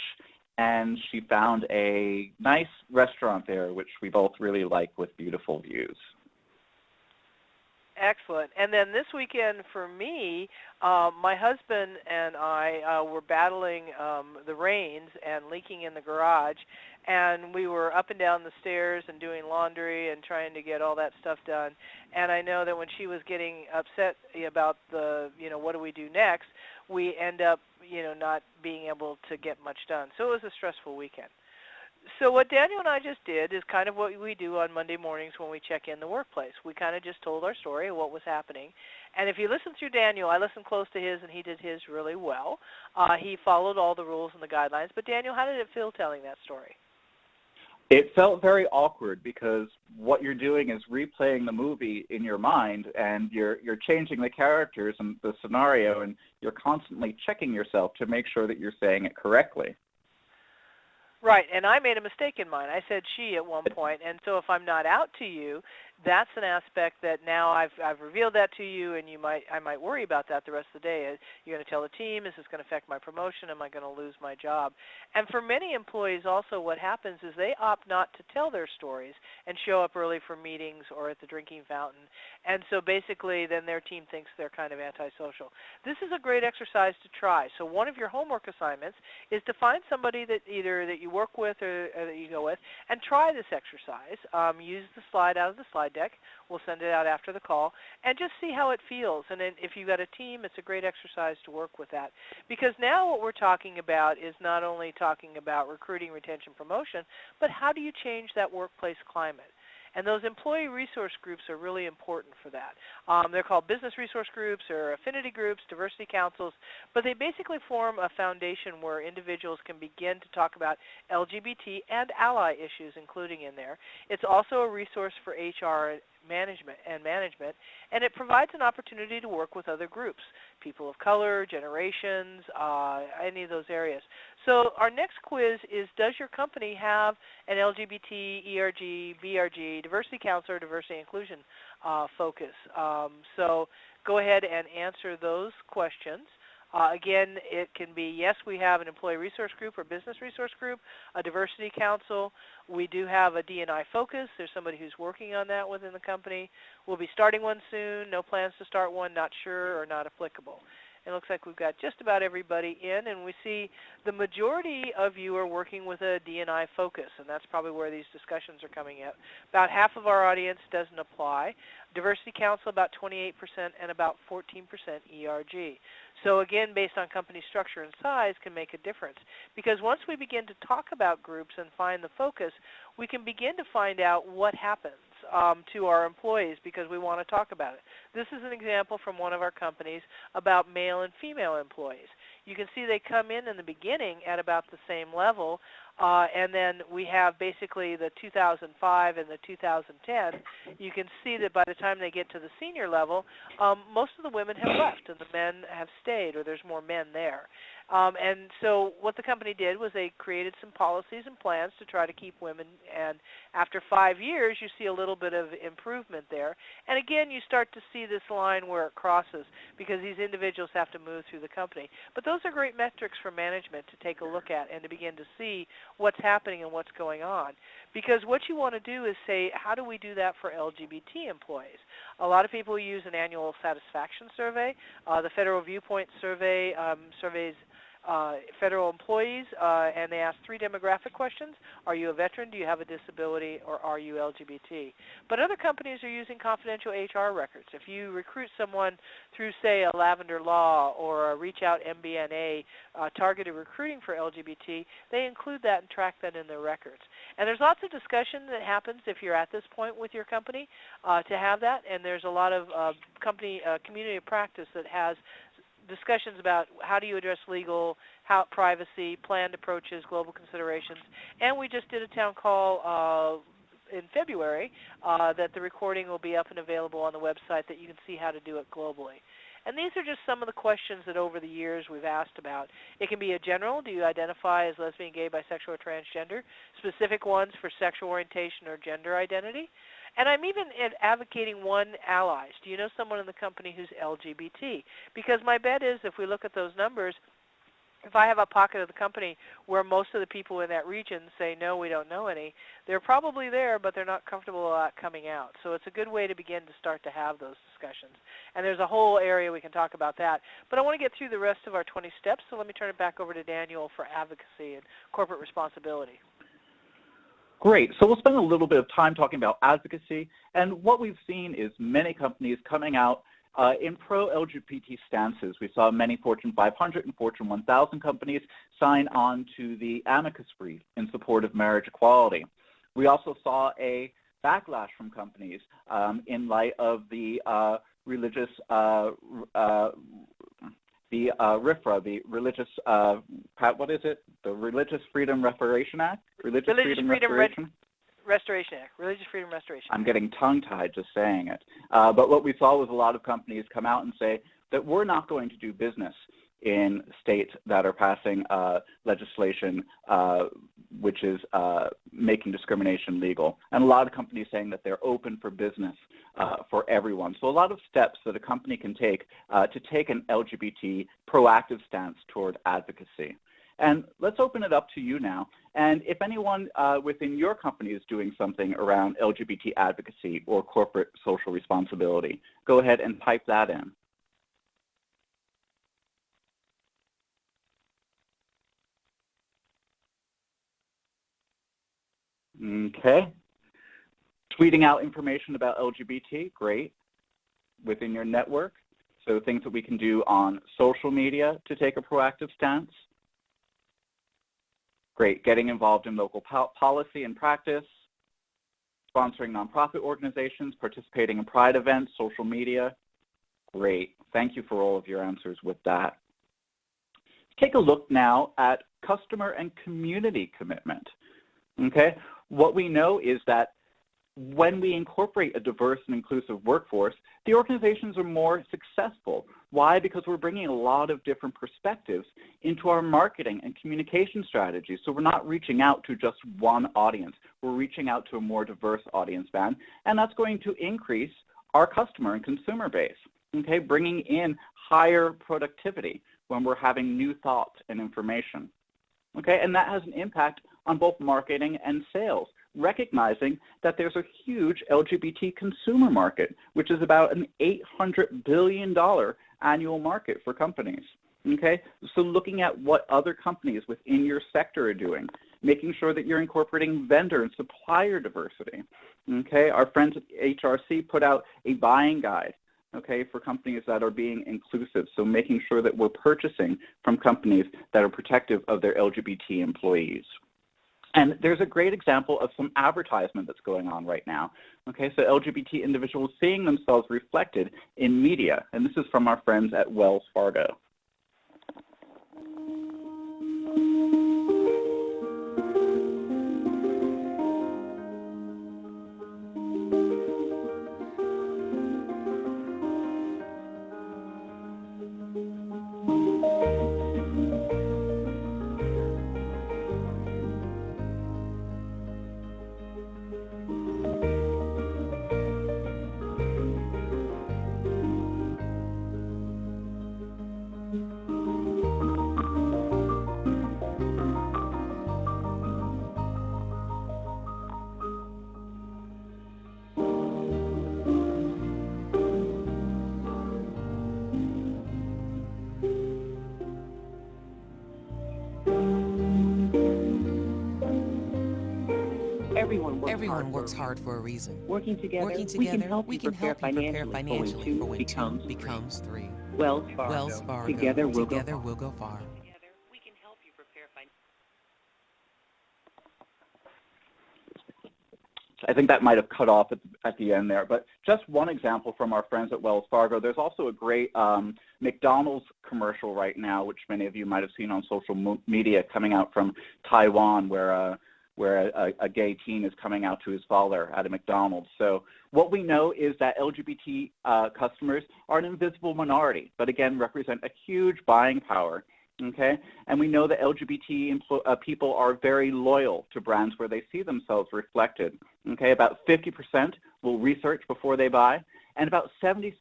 and she found a nice restaurant there, which we both really like with beautiful views. Excellent. And then this weekend for me, my husband and I were battling the rains and leaking in the garage, and we were up and down the stairs and doing laundry and trying to get all that stuff done. And I know that when she was getting upset about the, what do we do next, we end up, not being able to get much done. So it was a stressful weekend. So what Daniel and I just did is kind of what we do on Monday mornings when we check in the workplace. We kind of just told our story of what was happening. And if you listen through Daniel, I listened close to his, and he did his really well. He followed all the rules and the guidelines. But Daniel, how did it feel telling that story? It felt very awkward because what you're doing is replaying the movie in your mind, and you're changing the characters and the scenario, and you're constantly checking yourself to make sure that you're saying it correctly. Right, and I made a mistake in mine. I said she at one point, and so if I'm not out to you, that's an aspect that now I've revealed that to you, and I might worry about that the rest of the day. You're going to tell the team, is this going to affect my promotion? Am I going to lose my job? And for many employees also what happens is they opt not to tell their stories and show up early for meetings or at the drinking fountain. And so basically then their team thinks they're kind of antisocial. This is a great exercise to try. So one of your homework assignments is to find somebody that either that you work with or that you go with and try this exercise. Use the slide out of the slide deck. We'll send it out after the call, and just see how it feels. And then if you've got a team, it's a great exercise to work with that. Because now what we're talking about is not only talking about recruiting, retention, promotion, but how do you change that workplace climate? And those employee resource groups are really important for that. They're called business resource groups or affinity groups, diversity councils, but they basically form a foundation where individuals can begin to talk about LGBT and ally issues, including in there. It's also a resource for HR management, and it provides an opportunity to work with other groups, people of color, generations, any of those areas. So our next quiz is, does your company have an LGBT, ERG, BRG, diversity counselor, diversity inclusion focus? So go ahead and answer those questions. Again, it can be, yes, we have an employee resource group or business resource group, a diversity council. We do have a D&I focus. There's somebody who's working on that within the company. We'll be starting one soon. No plans to start one, not sure or not applicable. It looks like we've got just about everybody in, and we see the majority of you are working with a D&I focus, and that's probably where these discussions are coming at. About half of our audience doesn't apply. Diversity Council, about 28%, and about 14% ERG. So again, based on company structure and size, can make a difference. Because once we begin to talk about groups and find the focus, we can begin to find out what happens to our employees because we want to talk about it. This is an example from one of our companies about male and female employees. You can see they come in the beginning at about the same level, and then we have basically the 2005 and the 2010. You can see that by the time they get to the senior level, most of the women have left and the men have stayed, or there's more men there. And so what the company did was they created some policies and plans to try to keep women, and after 5 years you see a little bit of improvement there. And again, you start to see this line where it crosses because these individuals have to move through the company. But those are great metrics for management to take a look at and to begin to see what's happening and what's going on. Because what you want to do is say, how do we do that for LGBT employees? A lot of people use an annual satisfaction survey. The Federal Viewpoint survey surveys federal employees, and they ask 3 demographic questions. Are you a veteran? Do you have a disability? Or are you LGBT? But other companies are using confidential HR records. If you recruit someone through, say, a Lavender Law or a Reach Out MBNA targeted recruiting for LGBT, they include that and track that in their records. And there's lots of discussion that happens if you're at this point with your company to have that, and there's a lot of community of practice that has discussions about how do you address legal, privacy, planned approaches, global considerations. And we just did a town call in February that the recording will be up and available on the website that you can see how to do it globally. And these are just some of the questions that over the years we've asked about. It can be a general, do you identify as lesbian, gay, bisexual, or transgender? Specific ones for sexual orientation or gender identity. And I'm even advocating one allies. Do you know someone in the company who's LGBT? Because my bet is if we look at those numbers, if I have a pocket of the company where most of the people in that region say, no, we don't know any, they're probably there, but they're not comfortable coming out. So it's a good way to begin to start to have those discussions. And there's a whole area we can talk about that. But I want to get through the rest of our 20 steps, so let me turn it back over to Daniel for advocacy and corporate responsibility. Great. So we'll spend a little bit of time talking about advocacy. And what we've seen is many companies coming out in pro-LGBT stances. We saw many Fortune 500 and Fortune 1000 companies sign on to the amicus brief in support of marriage equality. We also saw a backlash from companies in light of the religious RFRA, the religious, what is it? The Religious Freedom Restoration Act? Religious Freedom Restoration Act, Religious Freedom Restoration Act. I'm getting tongue-tied just saying it. But what we saw was a lot of companies come out and say that we're not going to do business in states that are passing legislation which is making discrimination legal. And a lot of companies saying that they're open for business for everyone. So a lot of steps that a company can take to take an LGBT proactive stance toward advocacy. And let's open it up to you now. And if anyone within your company is doing something around LGBT advocacy or corporate social responsibility, go ahead and type that in. Okay. Tweeting out information about LGBT, great, within your network. So things that we can do on social media to take a proactive stance. Great. Getting involved in local policy and practice, sponsoring nonprofit organizations, participating in pride events, social media. Great. Thank you for all of your answers with that. Take a look now at customer and community commitment. Okay? What we know is that when we incorporate a diverse and inclusive workforce, the organizations are more successful. Why? Because we're bringing a lot of different perspectives into our marketing and communication strategies. So we're not reaching out to just one audience. We're reaching out to a more diverse audience band, and that's going to increase our customer and consumer base, okay? Bringing in higher productivity when we're having new thoughts and information, okay? And that has an impact on both marketing and sales, recognizing that there's a huge LGBT consumer market, which is about an $800 billion annual market for companies, okay? So looking at what other companies within your sector are doing, making sure that you're incorporating vendor and supplier diversity, okay? Our friends at HRC put out a buying guide, okay, for companies that are being inclusive, so making sure that we're purchasing from companies that are protective of their LGBT employees. And there's a great example of some advertisement that's going on right now. Okay, so LGBT individuals seeing themselves reflected in media, and this is from our friends at Wells Fargo. Everyone works hard for a reason. Working together, we can help you prepare financially for when 2 becomes 3. Wells Fargo. Together we'll go far. I think that might have cut off at the end there, but just one example from our friends at Wells Fargo. There's also a great McDonald's commercial right now, which many of you might have seen on social media, coming out from Taiwan, where a gay teen is coming out to his father at a McDonald's. So what we know is that LGBT customers are an invisible minority, but again represent a huge buying power. Okay, and we know that LGBT people are very loyal to brands where they see themselves reflected. Okay, about 50% will research before they buy, and about 70%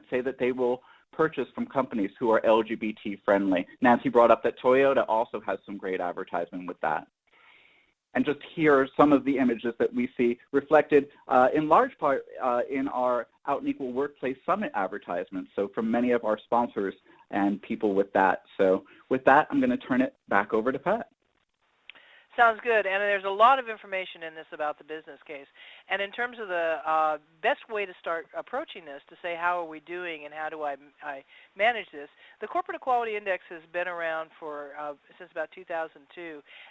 say that they will purchase from companies who are LGBT friendly. Nancy brought up that Toyota also has some great advertising with that. And just here are some of the images that we see reflected in large part in our Out and Equal Workplace Summit advertisements, so from many of our sponsors and people with that. So with that, I'm going to turn it back over to Pat. Sounds good. And there's a lot of information in this about the business case. And in terms of the best way to start approaching this, to say how are we doing and how do I manage this, the Corporate Equality Index has been around for since about 2002.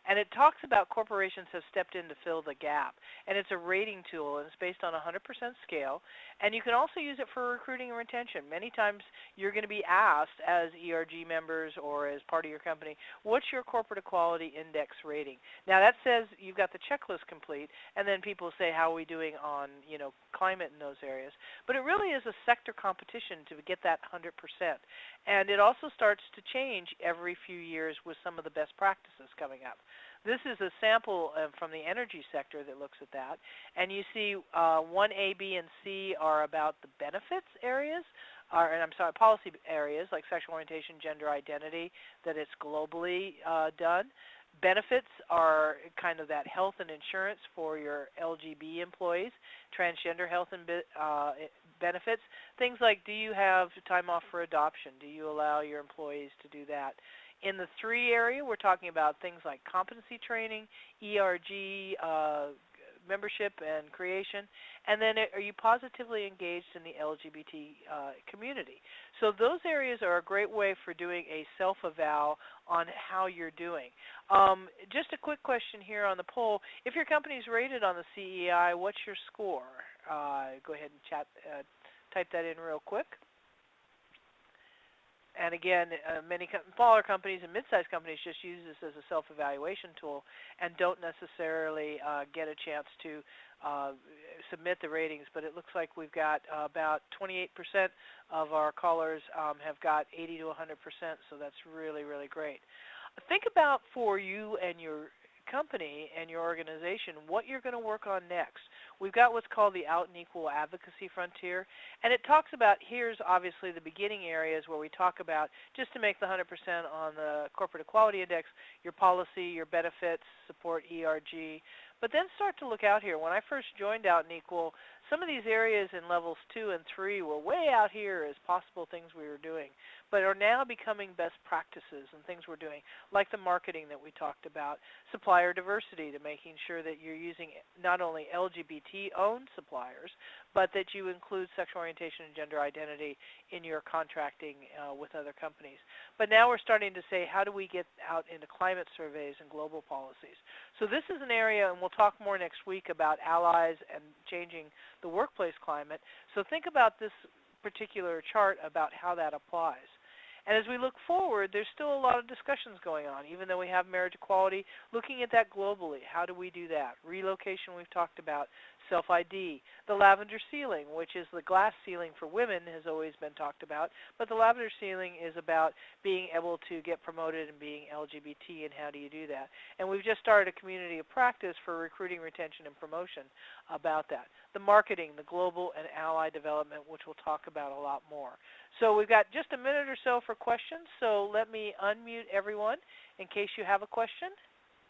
And it talks about corporations have stepped in to fill the gap. And it's a rating tool, and it's based on a 100% scale. And you can also use it for recruiting and retention. Many times you're going to be asked as ERG members or as part of your company, what's your Corporate Equality Index rating? Now that says you've got the checklist complete, and then people say, how are we doing on, climate in those areas? But it really is a sector competition to get that 100%. And it also starts to change every few years with some of the best practices coming up. This is a sample from the energy sector that looks at that. And you see 1A, B, and C are about the benefits areas, policy areas like sexual orientation, gender identity, that it's globally done. Benefits are kind of that health and insurance for your LGB employees, transgender health and benefits. Things like, do you have time off for adoption? Do you allow your employees to do that? In the 3 area, we're talking about things like competency training, ERG, membership and creation, and then are you positively engaged in the LGBT community? So those areas are a great way for doing a self-eval on how you're doing. Just a quick question here on the poll. If your company's rated on the CEI, what's your score? Go ahead and type that in real quick. And again, many smaller companies and mid-sized companies just use this as a self-evaluation tool and don't necessarily get a chance to submit the ratings. But it looks like we've got about 28% of our callers have got 80 to 100%, so that's really, really great. Think about for you and your company and your organization what you're going to work on next. We've got what's called the Out and Equal Advocacy Frontier, and it talks about, here's obviously the beginning areas where we talk about, just to make the 100% on the Corporate Equality Index, your policy, your benefits, support ERG, but then start to look out here. When I first joined Out and Equal, some of these areas in levels 2 and 3 were way out here as possible things we were doing, but are now becoming best practices and things we're doing, like the marketing that we talked about, supplier diversity, to making sure that you're using not only LGBT-owned suppliers, but that you include sexual orientation and gender identity in your contracting with other companies. But now we're starting to say, how do we get out into climate surveys and global policies? So this is an area, and we'll talk more next week about allies and changing the workplace climate. So think about this particular chart about how that applies. And as we look forward, there's still a lot of discussions going on, even though we have marriage equality, looking at that globally. How do we do that? Relocation we've talked about, self-ID, the lavender ceiling, which is the glass ceiling for women, has always been talked about, but the lavender ceiling is about being able to get promoted and being LGBT, and how do you do that? And we've just started a community of practice for recruiting, retention, and promotion about that. The marketing, the global and ally development, which we'll talk about a lot more. So we've got just a minute or so for questions, so let me unmute everyone in case you have a question.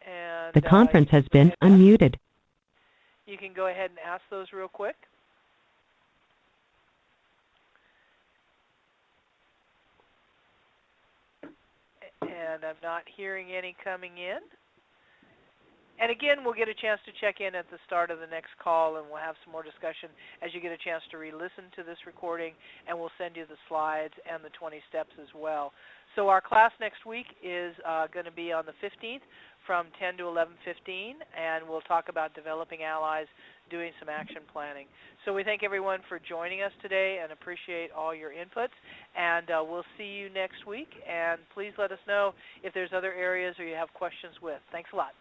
And the conference has been unmuted. You can go ahead and ask those real quick. And I'm not hearing any coming in. And again, we'll get a chance to check in at the start of the next call, and we'll have some more discussion as you get a chance to re-listen to this recording, and we'll send you the slides and the 20 steps as well. So our class next week is going to be on the 15th from 10 to 11:15, and we'll talk about developing allies, doing some action planning. So we thank everyone for joining us today and appreciate all your inputs, and we'll see you next week. And please let us know if there's other areas or you have questions with. Thanks a lot.